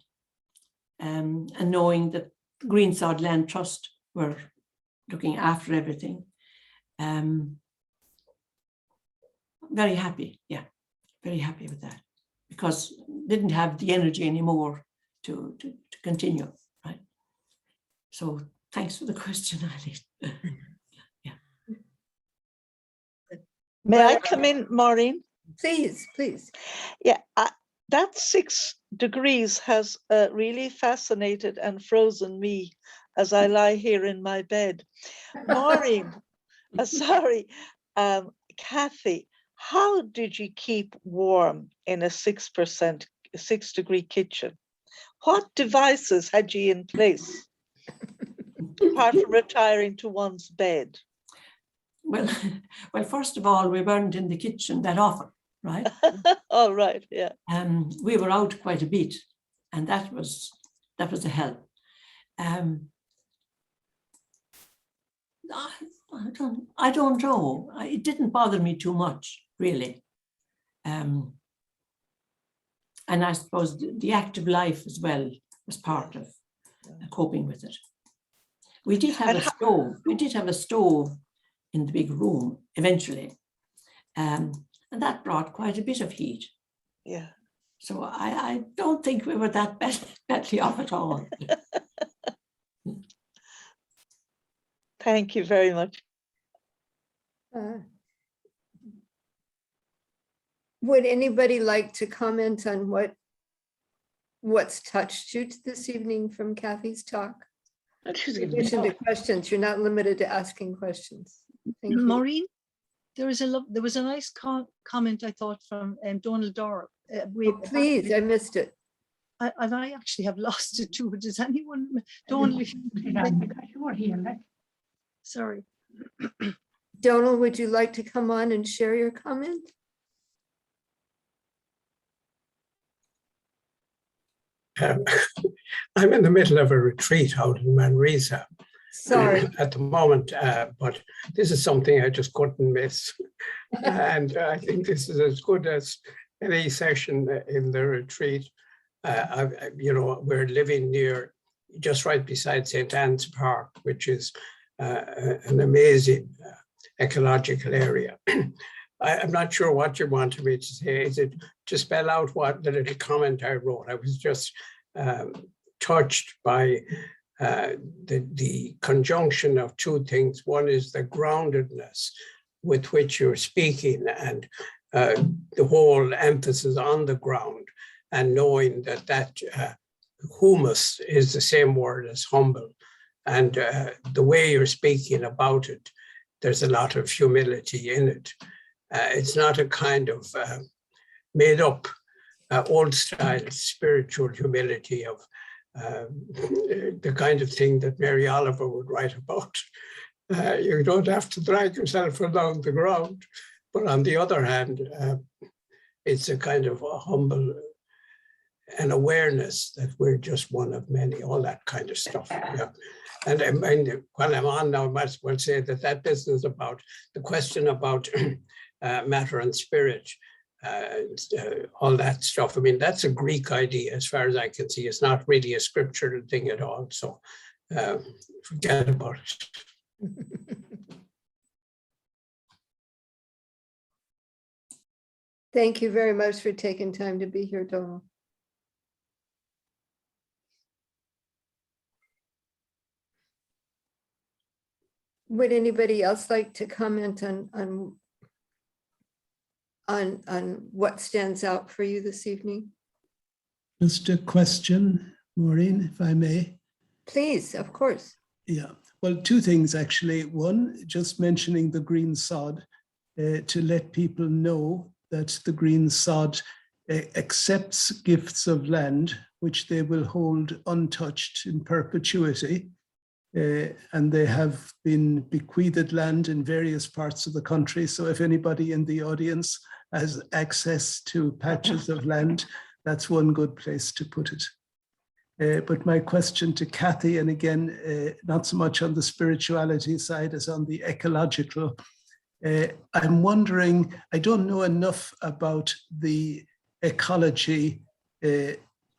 and knowing that Greensod Land Trust were looking after everything. Very happy, yeah, very happy with that, because didn't have the energy anymore to continue, right? So thanks for the question, Eileen. Yeah. May I come in, Maureen? Please, please. Yeah, that 6 degrees has really fascinated and frozen me as I lie here in my bed. Maureen, sorry, Kathy, how did you keep warm in a 6-degree kitchen? What devices had you in place, apart from retiring to one's bed? Well, first of all, we weren't in the kitchen that often, right? All right, yeah. We were out quite a bit, and that was a help. I don't know. It didn't bother me too much, really. And I suppose the active life as well was part of coping with it. We did have a stove. We did have a stove in the big room eventually, and that brought quite a bit of heat. Yeah. So I don't think we were that badly off at all. Thank you very much. Would anybody like to comment on what's touched you this evening from Kathy's talk? In addition to questions, you're not limited to asking questions. Thank you. Maureen, there was a nice comment I thought from Donald Dorr. Please, I missed it. And I actually have lost it too. Does anyone, Donald, if you were here, like. Sorry. Donald, would you like to come on and share your comment? I'm in the middle of a retreat out in Manresa. Sorry. At the moment, but this is something I just couldn't miss. And I think this is as good as any session in the retreat. We're living near, just right beside St. Anne's Park, which is an amazing ecological area. I'm not sure what you wanted me to say. Is it to spell out what the little comment I wrote? I was just touched by the conjunction of two things. One is the groundedness with which you're speaking, and the whole emphasis on the ground, and knowing that humus is the same word as humble. And the way you're speaking about it, there's a lot of humility in it. It's not a kind of made up old style spiritual humility of the kind of thing that Mary Oliver would write about. You don't have to drag yourself along the ground. But on the other hand, it's a kind of a humble an awareness that we're just one of many, all that kind of stuff. Yeah. And while I'm on now, I might as well say that business about the question about matter and spirit, all that stuff. I mean, that's a Greek idea as far as I can see. It's not really a scriptural thing at all. So forget about it. Thank you very much for taking time to be here, Donald. Would anybody else like to comment on what stands out for you this evening? Just a question, Maureen, if I may. Please, of course. Yeah, well, two things actually. One, just mentioning the green sod to let people know that the green sod accepts gifts of land, which they will hold untouched in perpetuity. And they have been bequeathed land in various parts of the country. So if anybody in the audience has access to patches of land, that's one good place to put it. But my question to Kathy, and again, not so much on the spirituality side as on the ecological, I'm wondering, I don't know enough about the ecology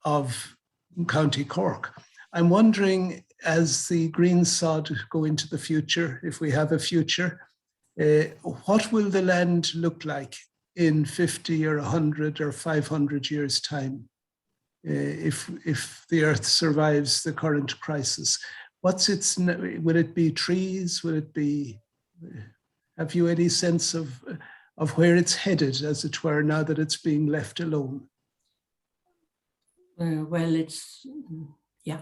of County Cork. I'm wondering, as the green sod go into the future, if we have a future, what will the land look like in 50 or 100 or 500 years' time, if the earth survives the current crisis? Will it be trees? Will it be, have you any sense of where it's headed, as it were, now that it's being left alone? Well, yeah.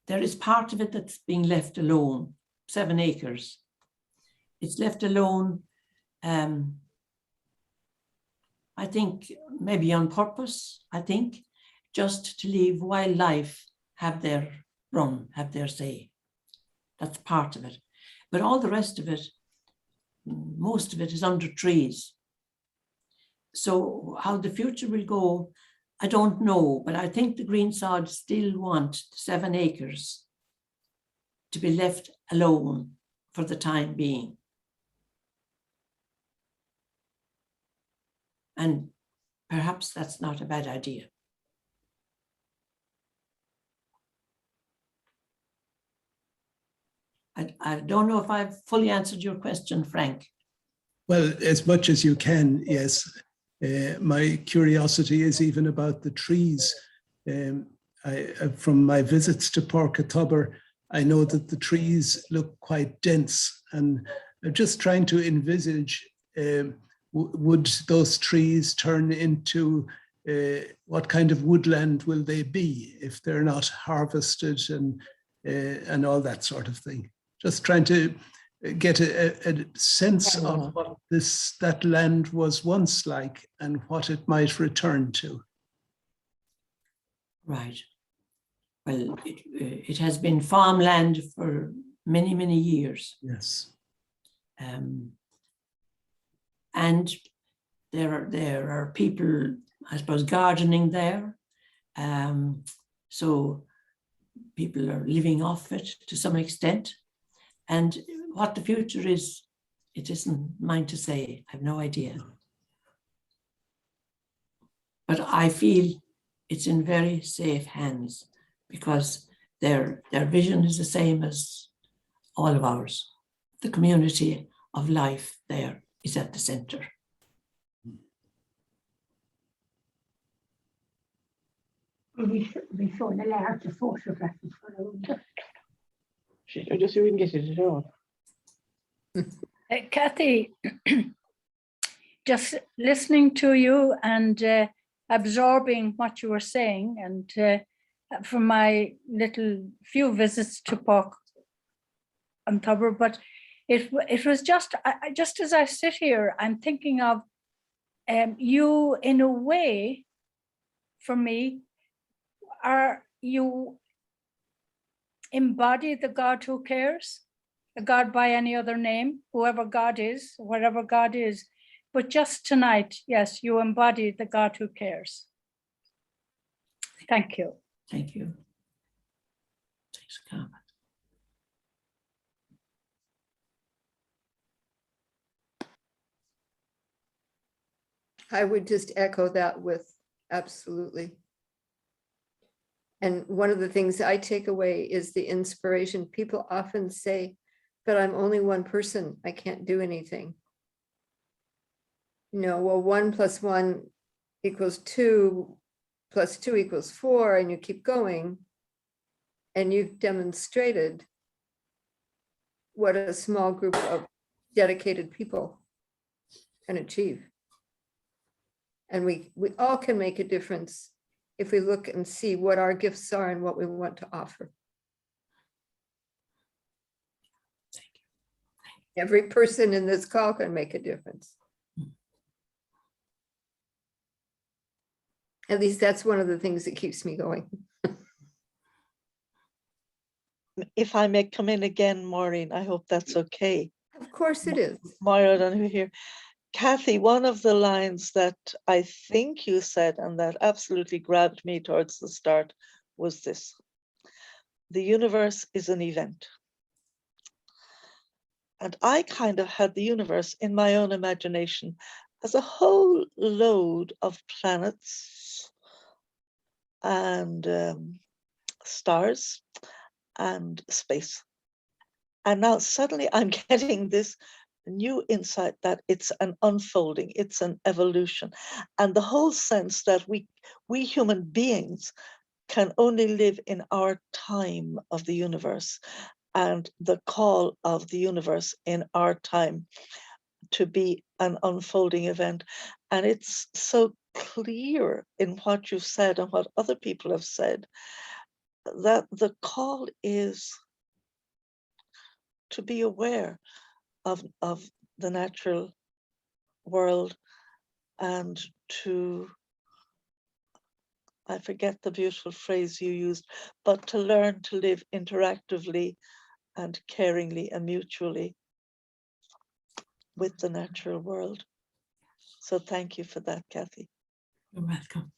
There is part of it that's being left alone, 7 acres. It's left alone, I think maybe on purpose, just to leave wildlife have their run, have their say. That's part of it. But all the rest of it, most of it is under trees. So how the future will go, I don't know, but I think the green sod still want 7 acres to be left alone for the time being. And perhaps that's not a bad idea. I don't know if I've fully answered your question, Frank. Well, as much as you can, yes. My curiosity is even about the trees. From my visits to Porcatubber, I know that the trees look quite dense, and I'm just trying to envisage, would those trees turn into, what kind of woodland will they be if they're not harvested and all that sort of thing? Just trying to get a sense of what that land was once like and what it might return to. Right. Well, it has been farmland for many, many years. Yes. And there are people, I suppose, gardening there. So people are living off it to some extent. And what the future is, it isn't mine to say. I have no idea. But I feel it's in very safe hands because their vision is the same as all of ours. The community of life there is at the center. We phone a lot to photograph it for Just you can get it at all. Kathy, just listening to you and absorbing what you were saying, and from my little few visits to Park and Tubber, but it was just just as I sit here, I'm thinking of you in a way. For me, you embody the God who cares, a God by any other name, whoever God is, whatever God is. But just tonight, yes, you embody the God who cares. Thank you. Thank you. Thanks for coming. I would just echo that with absolutely. And one of the things I take away is the inspiration. People often say, but I'm only one person, I can't do anything. No, well, 1 + 1 = 2, + 2 = 4, and you keep going. And you've demonstrated what a small group of dedicated people can achieve. And we all can make a difference if we look and see what our gifts are and what we want to offer. Thank you. Every person in this call can make a difference. At least that's one of the things that keeps me going. If I may come in again, Maureen, I hope that's okay. Of course it is. Moira O'Donoghue here. Kathy, one of the lines that I think you said and that absolutely grabbed me towards the start was this: the universe is an event. And I kind of had the universe in my own imagination as a whole load of planets and stars and space. And now suddenly I'm getting this new insight that it's an unfolding, it's an evolution. And the whole sense that we human beings can only live in our time of the universe, and the call of the universe in our time to be an unfolding event. And it's so clear in what you've said and what other people have said that the call is to be aware of the natural world and to, I forget the beautiful phrase you used, but to learn to live interactively and caringly and mutually with the natural world. So thank you for that, Kathy. You're welcome.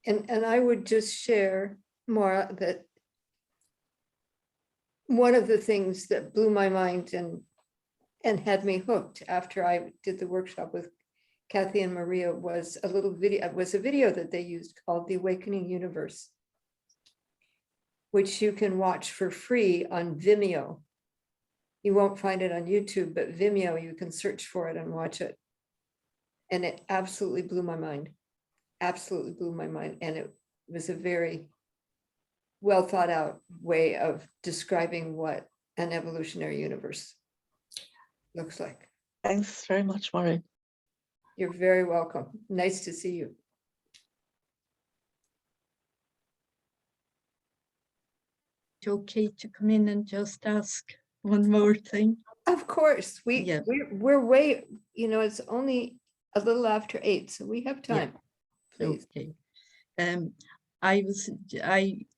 And I would just share more that one of the things that blew my mind and had me hooked after I did the workshop with Kathy and Maria was a little video. It was a video that they used called The Awakening Universe, which you can watch for free on Vimeo. You won't find it on YouTube, but Vimeo, you can search for it and watch it. And it absolutely blew my mind. Absolutely blew my mind. And it was a very well thought out way of describing what an evolutionary universe looks like. Thanks very much, Maureen. You're very welcome. Nice to see you. It's okay to come in and just ask one more thing? Of course, we're way, it's only a little after 8, so we have time. Please. Okay.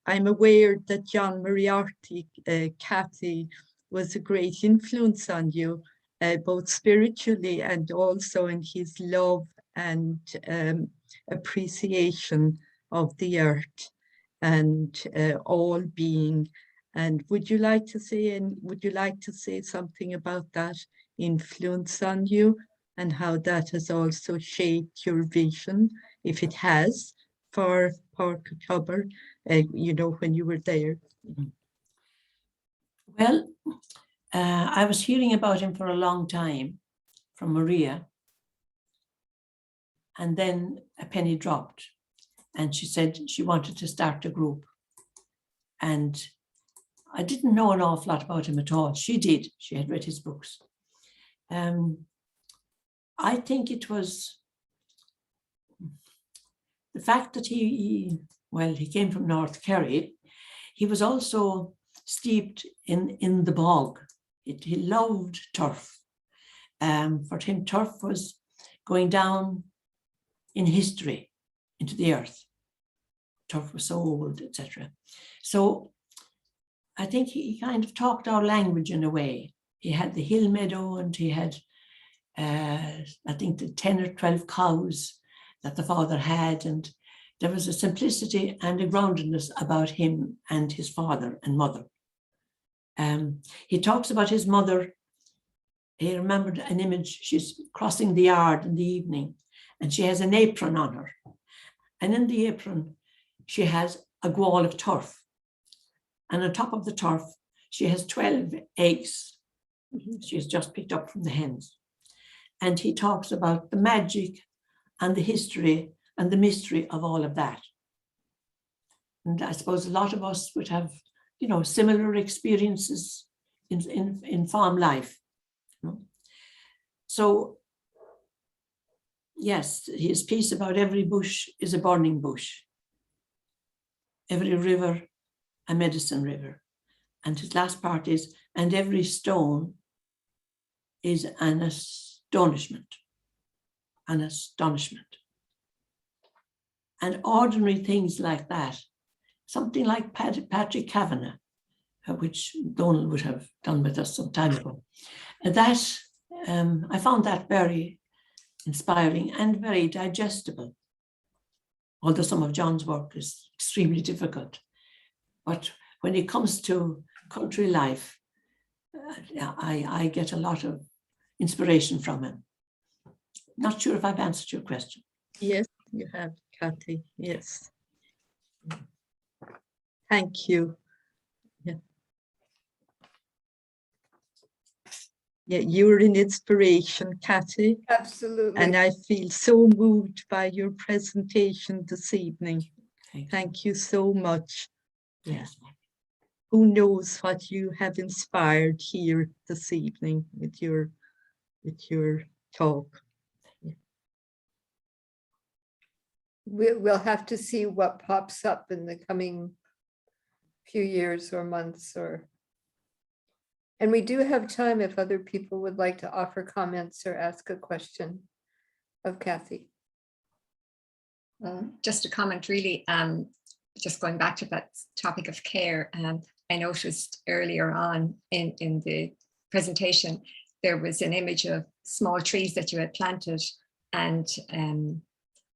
I'm aware that John Moriarty, Kathy, was a great influence on you, both spiritually and also in his love and appreciation of the earth and all being. And would you like to say something about that influence on you and how that has also shaped your vision, if it has, for Park October, when you were there? Well, I was hearing about him for a long time from Maria. And then a penny dropped, and she said she wanted to start a group. And I didn't know an awful lot about him at all. She did. She had read his books. I think it was the fact that he came from North Kerry. He was also steeped in the bog. He loved turf. For him, turf was going down in history into the earth. Turf was so old, etc. So I think he kind of talked our language in a way. He had the hill meadow, and he had, I think, the 10 or 12 cows that the father had. And there was a simplicity and a groundedness about him and his father and mother. He talks about his mother. He remembered an image. She's crossing the yard in the evening, and she has an apron on her. And in the apron, she has a wall of turf. And on top of the turf, she has 12 eggs. She's just picked up from the hens. And he talks about the magic and the history and the mystery of all of that. And I suppose a lot of us would have, similar experiences in farm life. So, yes, his piece about every bush is a burning bush. Every river, a medicine river. And his last part is, and every stone is an astonishment. An astonishment. And ordinary things like that, something like Patrick Kavanagh, which Donald would have done with us some time ago. And that, I found that very inspiring and very digestible. Although some of John's work is extremely difficult. But when it comes to country life, I get a lot of inspiration from him. Not sure if I've answered your question. Yes, you have, Kathy. Yes. Thank you. Yeah, you're an inspiration, Kathy. Absolutely. And I feel so moved by your presentation this evening. Thank you so much. Yes. Who knows what you have inspired here this evening with your talk. We'll have to see what pops up in the coming few years or months and we do have time if other people would like to offer comments or ask a question of Kathy. Just a comment really, just going back to that topic of care. I noticed earlier on in the presentation, there was an image of small trees that you had planted, and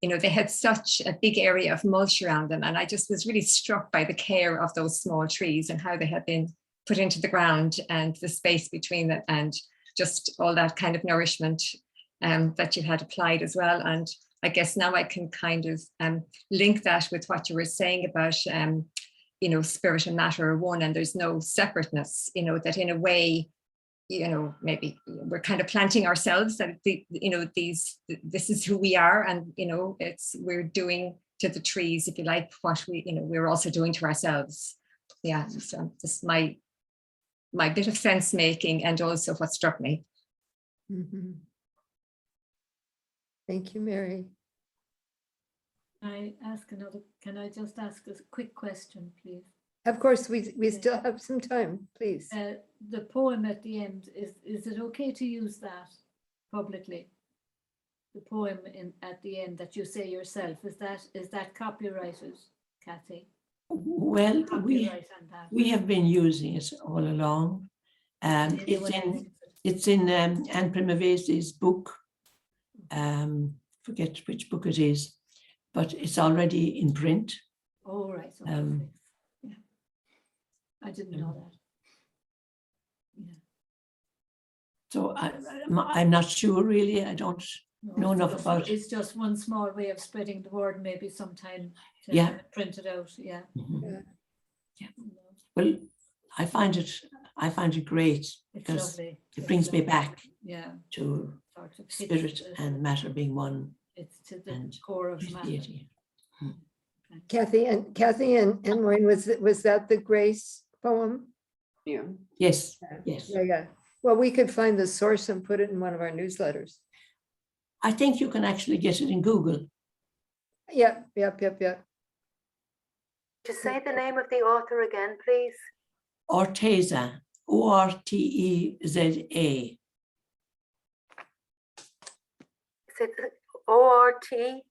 they had such a big area of mulch around them. And I just was really struck by the care of those small trees and how they had been put into the ground and the space between them and just all that kind of nourishment that you had applied as well. And I guess now I can kind of link that with what you were saying about, spirit and matter are one, and there's no separateness, that in a way, maybe we're kind of planting ourselves that, this is who we are. And, we're doing to the trees, if you like, what we're also doing to ourselves. Yeah, so this is my bit of sense making and also what struck me. Mm-hmm. Thank you, Mary. Can I just ask a quick question, please? Of course, we still have some time, please. The poem at the end, is it okay to use that publicly? The poem at the end that you say yourself, is that copyrighted, Kathy? Well, we have been using it all along. It's in Anne Primavesi's book. Forget which book it is, but it's already in print. Oh, right. So yeah. I didn't know that. Yeah. So I'm not sure really. I don't know enough about it. It's just one small way of spreading the word, maybe sometime to print it out. Yeah. Mm-hmm. Yeah. Well, I find it great because it brings me back to spirit and matter being one. It's to the And core of matter. appreciate it. Kathy and Maureen, was that the Grace poem? Yeah. Yes, yes. Yeah. Well, we could find the source and put it in one of our newsletters. I think you can actually get it in Google. Yep. Just say the name of the author again, please. Orteza, O-R-T-E-Z-A. Is it O-R-T?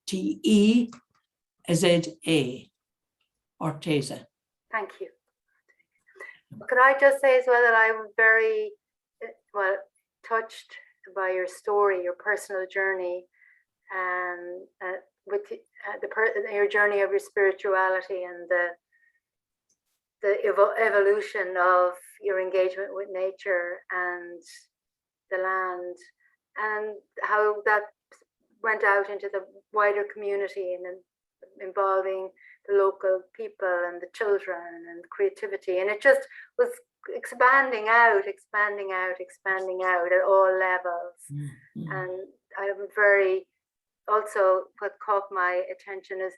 T-E-Z-A. Orteza. Thank you. Could I just say as well that I'm very well touched by your story, your personal journey, and with your journey of your spirituality and the evolution of your engagement with nature and the land, and how that went out into the wider community and involving the local people and the children and creativity. And it just was expanding out at all levels. Mm-hmm. And I'm very, also what caught my attention is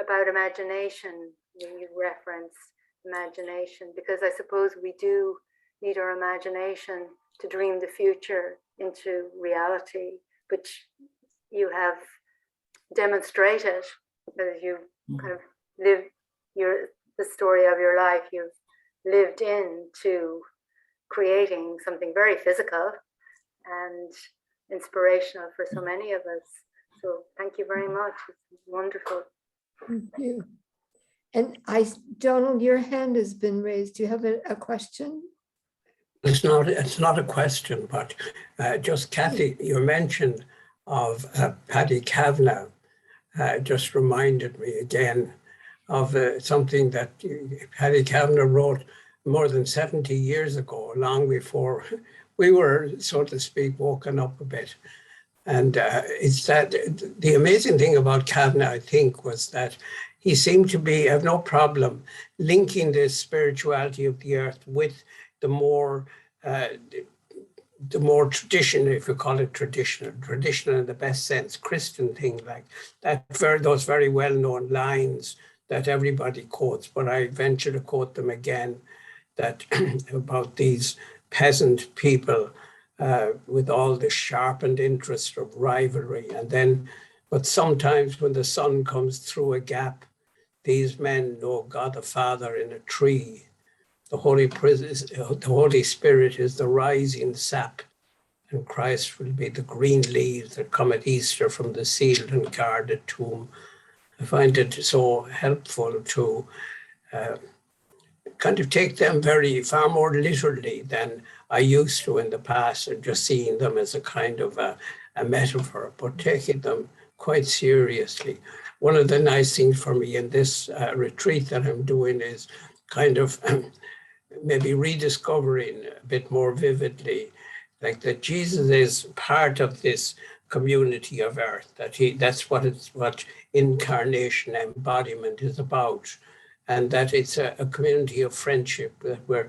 about imagination. You referenced imagination, because I suppose we do need our imagination to dream the future into reality, which you have demonstrated, because you kind of lived the story of your life. You've lived into creating something very physical and inspirational for so many of us. So thank you very much. It's wonderful. Thank you. And Donald, your hand has been raised. Do you have a question? It's not a question, but just Kathy, your mention of Paddy Kavanagh just reminded me again of something that Paddy Kavanagh wrote more than 70 years ago, long before we were, so to speak, woken up a bit. And it's that the amazing thing about Kavanagh, I think, was that he seemed to have no problem linking the spirituality of the earth with the more traditional, if you call it traditional in the best sense, Christian thing like that, those very well-known lines that everybody quotes, but I venture to quote them again, that about these peasant people with all the sharpened interest of rivalry. And then, but sometimes when the sun comes through a gap, these men know God the Father in a tree. The Holy Spirit is the rising sap, and Christ will be the green leaves that come at Easter from the sealed and guarded tomb. I find it so helpful to kind of take them far more literally than I used to in the past, and just seeing them as a kind of a metaphor, but taking them quite seriously. One of the nice things for me in this retreat that I'm doing is kind of maybe rediscovering a bit more vividly, like that Jesus is part of this community of earth, that's what incarnation embodiment is about, and that it's a community of friendship, that we're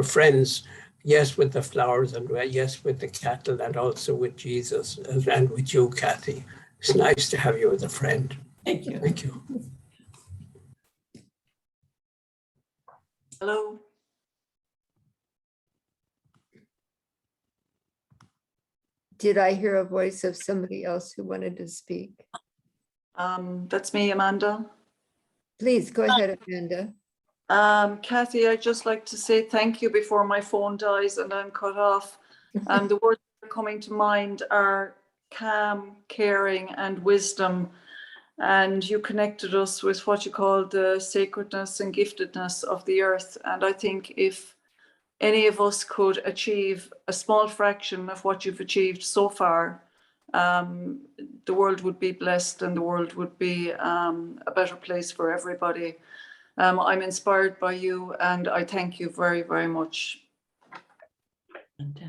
friends, yes, with the flowers, and yes, with the cattle, and also with Jesus, and with you, Kathy. It's nice to have you as a friend. Thank you. Thank you. Hello. Did I hear a voice of somebody else who wanted to speak? That's me, Amanda. Please go ahead, Amanda. Kathy, I'd just like to say thank you before my phone dies and I'm cut off. The words that are coming to mind are calm, caring, and wisdom. And you connected us with what you call the sacredness and giftedness of the earth. And I think if any of us could achieve a small fraction of what you've achieved so far, the world would be blessed and the world would be a better place for everybody. I'm inspired by you and I thank you very, very much. Thank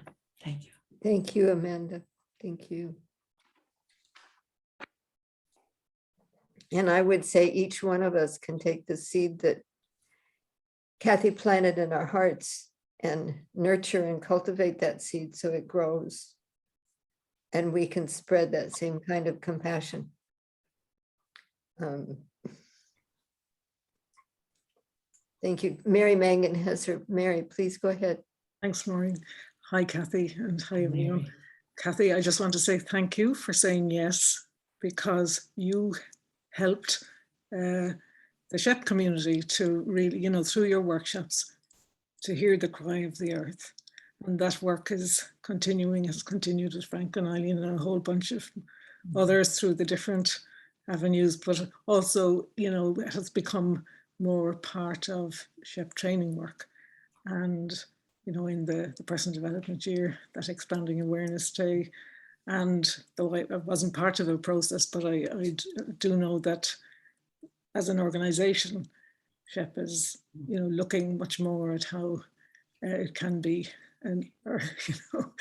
you. Thank you, Amanda. Thank you. And I would say each one of us can take the seed that Kathy planted in our hearts and nurture and cultivate that seed so it grows and we can spread that same kind of compassion. Thank you. Mary Mangan has her. Mary, please go ahead. Thanks, Maureen. Hi, Kathy, and hi, everyone. Kathy, I just want to say thank you for saying yes, because you helped the SHEP community to really, you know, through your workshops, to hear the cry of the earth. And that work is continuing, has continued with Frank and Eileen and a whole bunch of others through the different avenues, but also, you know, it has become more part of SHEP training work. And, you know, in the personal development year, that expanding awareness day. And though I wasn't part of a process, but I do know that as an organization, SHEP is, you know, looking much more at how it can be, and you know,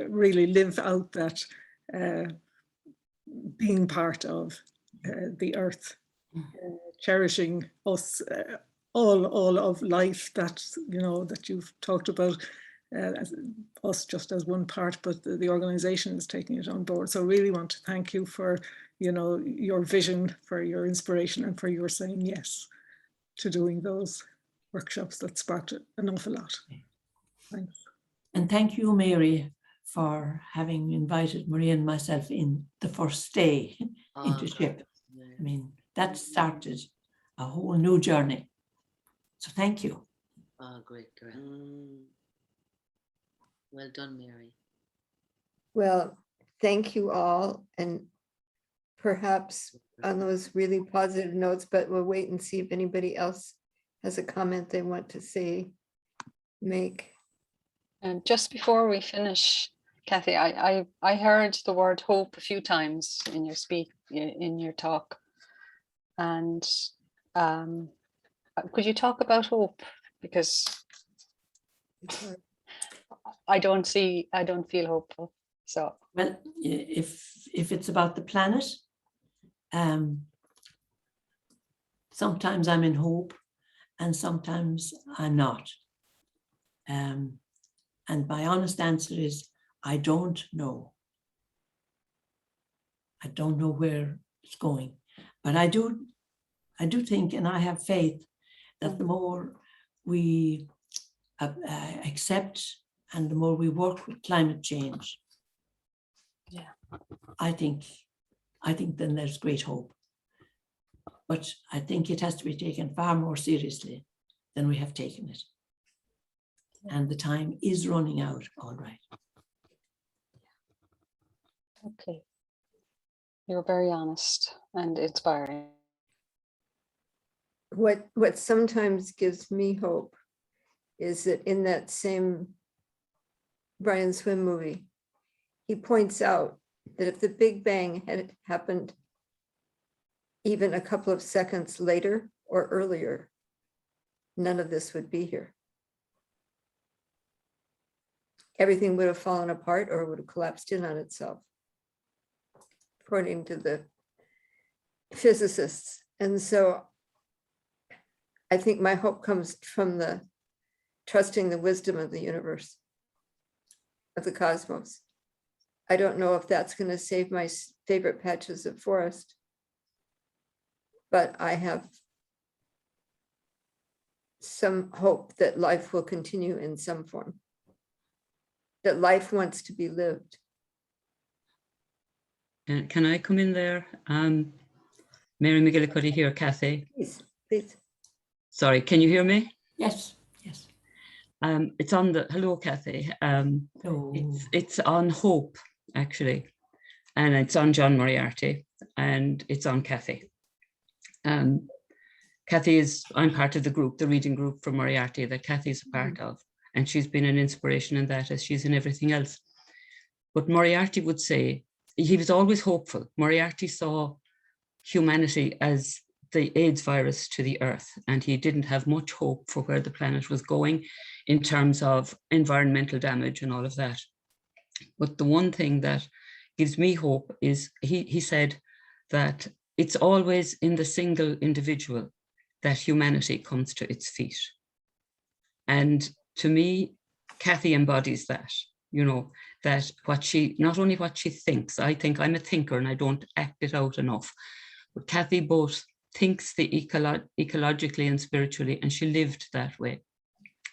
really live out that being part of the earth, cherishing us, all of life that, you know, that you've talked about, us just as one part, but the organization is taking it on board. So I really want to thank you for, you know, your vision, for your inspiration, and for your saying yes to doing those workshops that sparked an awful lot. Thanks. And thank you, Mary, for having invited Marie and myself in the first day into SHEP. I mean, that started a whole new journey. So thank you. Great. Well done, Mary. Well, thank you all. And perhaps on those really positive notes, but we'll wait and see if anybody else has a comment they want to say, make. And just before we finish, Kathy, I heard the word hope a few times in your talk, and could you talk about hope? Because I don't feel hopeful. So, well, if it's about the planet, sometimes I'm in hope, and sometimes I'm not. And my honest answer is, I don't know. I don't know where it's going, but I do think, and I have faith, that the more we accept and the more we work with climate change, I think then there's great hope. But I think it has to be taken far more seriously than we have taken it. And the time is running out, all right. okay. You're very honest and inspiring. What sometimes gives me hope is that in that same Brian Swim movie, he points out that if the Big Bang had happened even a couple of seconds later or earlier, none of this would be here. Everything would have fallen apart or would have collapsed in on itself, according to the physicists. And so I think my hope comes from the trusting the wisdom of the universe, of the cosmos. I don't know if that's going to save my favorite patches of forest, but I have some hope that life will continue in some form, that life wants to be lived. Can I come in there? Mary McGillicuddy here, Kathy. Please. Sorry, can you hear me? Yes. It's on the, hello, Kathy. It's on hope, actually. And it's on John Moriarty, and it's on Kathy. Kathy I'm part of the group, the reading group for Moriarty that Kathy's a part of. And she's been an inspiration in that, as she's in everything else. But Moriarty would say, he was always hopeful. Moriarty saw humanity as the AIDS virus to the earth, and he didn't have much hope for where the planet was going in terms of environmental damage and all of that. But the one thing that gives me hope is he said that it's always in the single individual that humanity comes to its feet. And to me, Kathy embodies that. you know, that not only what she thinks, I think I'm a thinker and I don't act it out enough, but Kathy both thinks ecologically and spiritually, and she lived that way.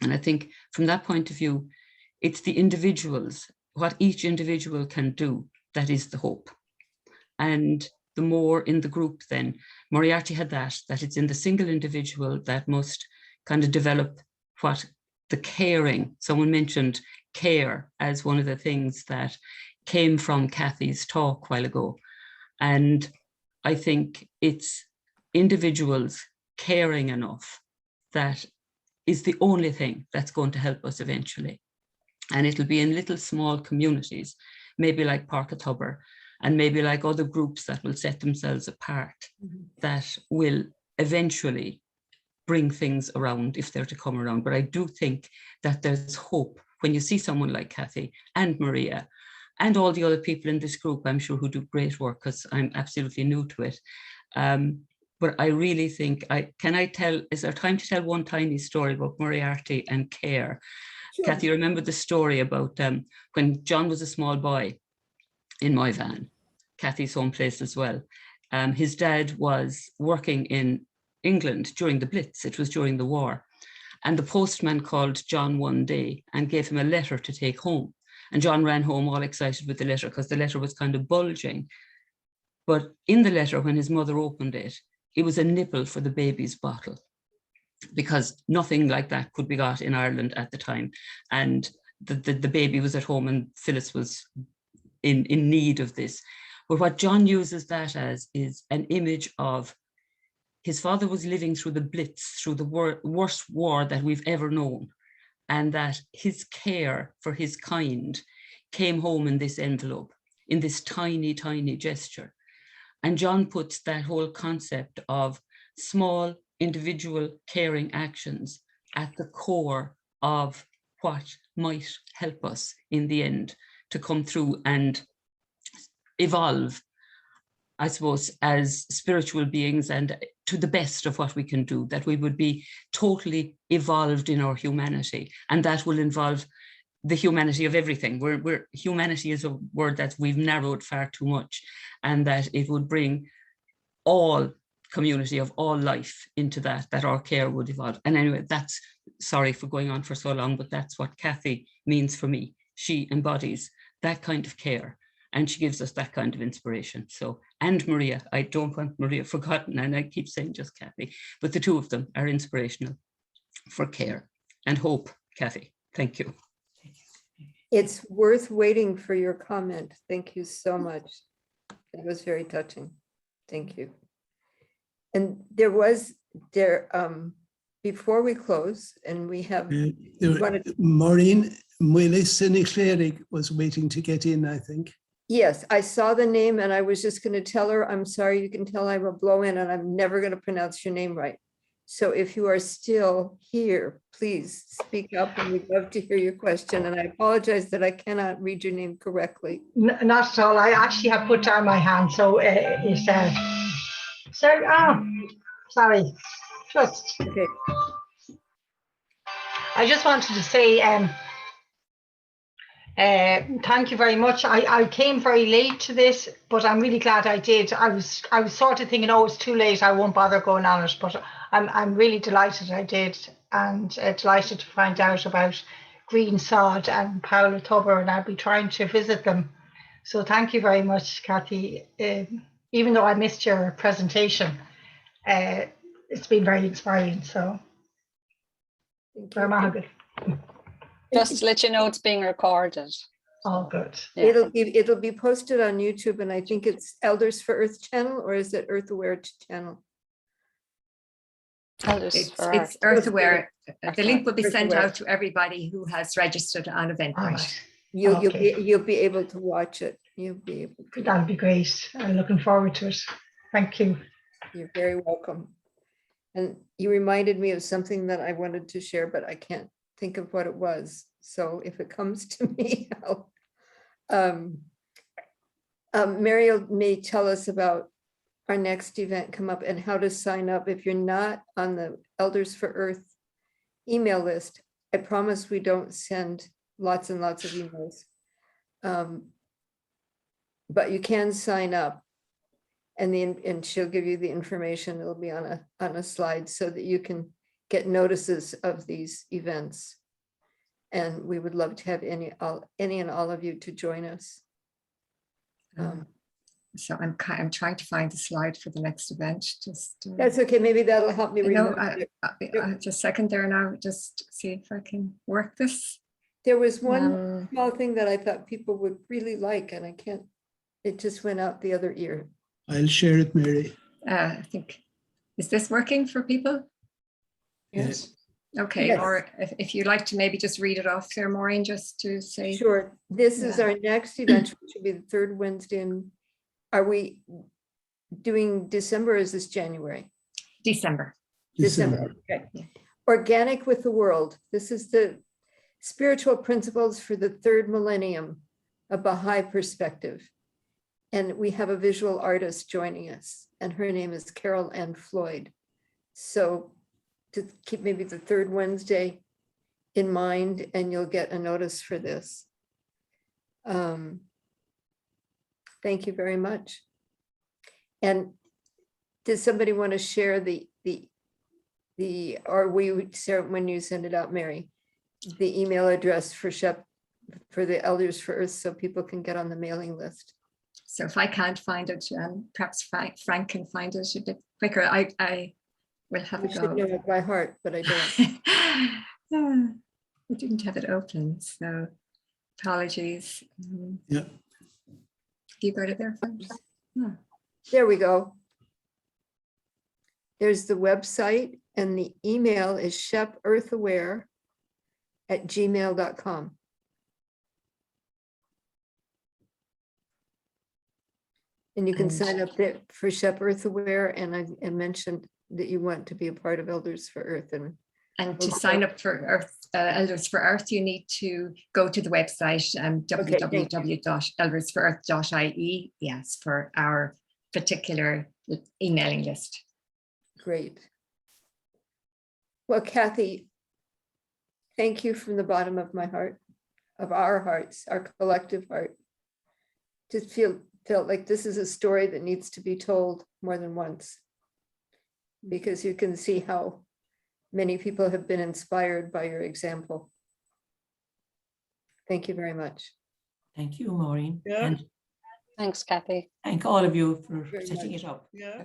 And I think from that point of view, it's the individuals, what each individual can do, that is the hope. And the more in the group then, Moriarty had that it's in the single individual that must kind of develop what the caring, someone mentioned care as one of the things that came from Kathy's talk a while ago. And I think it's individuals caring enough that is the only thing that's going to help us eventually. And it'll be in little small communities, maybe like Park Tubber, and maybe like other groups that will set themselves apart, that will eventually bring things around if they're to come around. But I do think that there's hope when you see someone like Kathy and Maria and all the other people in this group, I'm sure, who do great work, because I'm absolutely new to it. But I really think, is there time to tell one tiny story about Moriarty and care? Sure. Kathy, remember the story about when John was a small boy in my van, Kathy's home place as well. His dad was working in England during the Blitz. It was during the war. And the postman called John one day and gave him a letter to take home. And John ran home all excited with the letter because the letter was kind of bulging. But in the letter, when his mother opened it, it was a nipple for the baby's bottle, because nothing like that could be got in Ireland at the time. And the baby was at home and Phyllis was in need of this. But what John uses that as is an image of his father was living through the Blitz, through the worst war that we've ever known. And that his care for his kind came home in this envelope, in this tiny, tiny gesture. And John puts that whole concept of small individual caring actions at the core of what might help us in the end to come through and evolve, I suppose, as spiritual beings and to the best of what we can do, that we would be totally evolved in our humanity. And that will involve the humanity of everything. Humanity is a word that we've narrowed far too much, and that it would bring all community of all life into that our care would evolve. And anyway, sorry for going on for so long, but that's what Kathy means for me. She embodies that kind of care, and she gives us that kind of inspiration. So, and Maria, I don't want Maria forgotten, and I keep saying just Kathy, but the two of them are inspirational for care and hope. Kathy, thank you. It's worth waiting for your comment. Thank you so much. That was very touching. Thank you. And before we close, and we have Maureen Muile Siniclerig was waiting to get in, I think. Yes, I saw the name and I was just going to tell her, I'm sorry, you can tell I'm a blow in and I'm never going to pronounce your name right. So if you are still here, please speak up and we'd love to hear your question. And I apologize that I cannot read your name correctly. Not at all. I actually have put down my hand. So it's sorry. Just okay. I just wanted to say thank you very much. I came very late to this, but I'm really glad I did. I was sort of thinking, oh, it's too late, I won't bother going on it, but I'm really delighted I did, and delighted to find out about Green Sod and Paula Tubber, and I'll be trying to visit them. So thank you very much, Kathy. Even though I missed your presentation, it's been very inspiring. So very good. Just to let you know, it's being recorded. Oh, good. Yeah. It'll be posted on YouTube, and I think it's Elders for Earth channel, or is it Earth Aware channel? It's Earth Aware. The link will be sent out to everybody who has registered on Eventbrite. You'll be able to watch it. You'll be able to. That'll be great. I'm looking forward to it. Thank you. You're very welcome. And you reminded me of something that I wanted to share, but I can't think of what it was. So if it comes to me, Mariel may tell us about our next event come up and how to sign up. If you're not on the Elders for Earth email list, I promise we don't send lots and lots of emails. But you can sign up, and she'll give you the information. It'll be on a slide so that you can get notices of these events. And we would love to have any and all of you to join us. So I'm trying to find the slide for the next event. Just That's okay. Maybe that'll help me no, remember. just a second there now. Just see if I can work this. There was one small thing that I thought people would really like, and I can't. It just went out the other ear. I'll share it, Mary. I think, is this working for people? Yes. Okay, Yes. or if you'd like to maybe just read it off there, Maureen, just to say. Sure. This is our next event, which will be the third Wednesday. Are we doing December or is this January? December. December. Okay. Organic with the World. This is the spiritual principles for the third millennium, a Baha'i perspective. And we have a visual artist joining us, and her name is Carol Ann Floyd. So to keep maybe the third Wednesday in mind, and you'll get a notice for this. Thank you very much. And does somebody want to share or we would share when you send it out, Mary, the email address for SHEP, for the Elders for Earth, so people can get on the mailing list? So if I can't find it, perhaps Frank can find it a bit quicker. I will have I a should go. know it by heart, but I don't. I didn't have it open, so apologies. Yeah. You got it there, Frank? Yeah. There we go. There's the website, and the email is shepearthaware@gmail.com. And you can sign up there for SHEP Earth Aware, and I mentioned that you want to be a part of Elders for Earth. And to sign up for Earth, Elders for Earth, you need to go to the website www.eldersforearth.ie, yes, for our particular emailing list. Great. Well, Kathy, thank you from the bottom of my heart, of our hearts, our collective heart. Just felt like this is a story that needs to be told more than once, because you can see how many people have been inspired by your example. Thank you very much. Thank you, Maureen. Yeah. And Thanks, Kathy. thank all of you for setting it up. Yeah.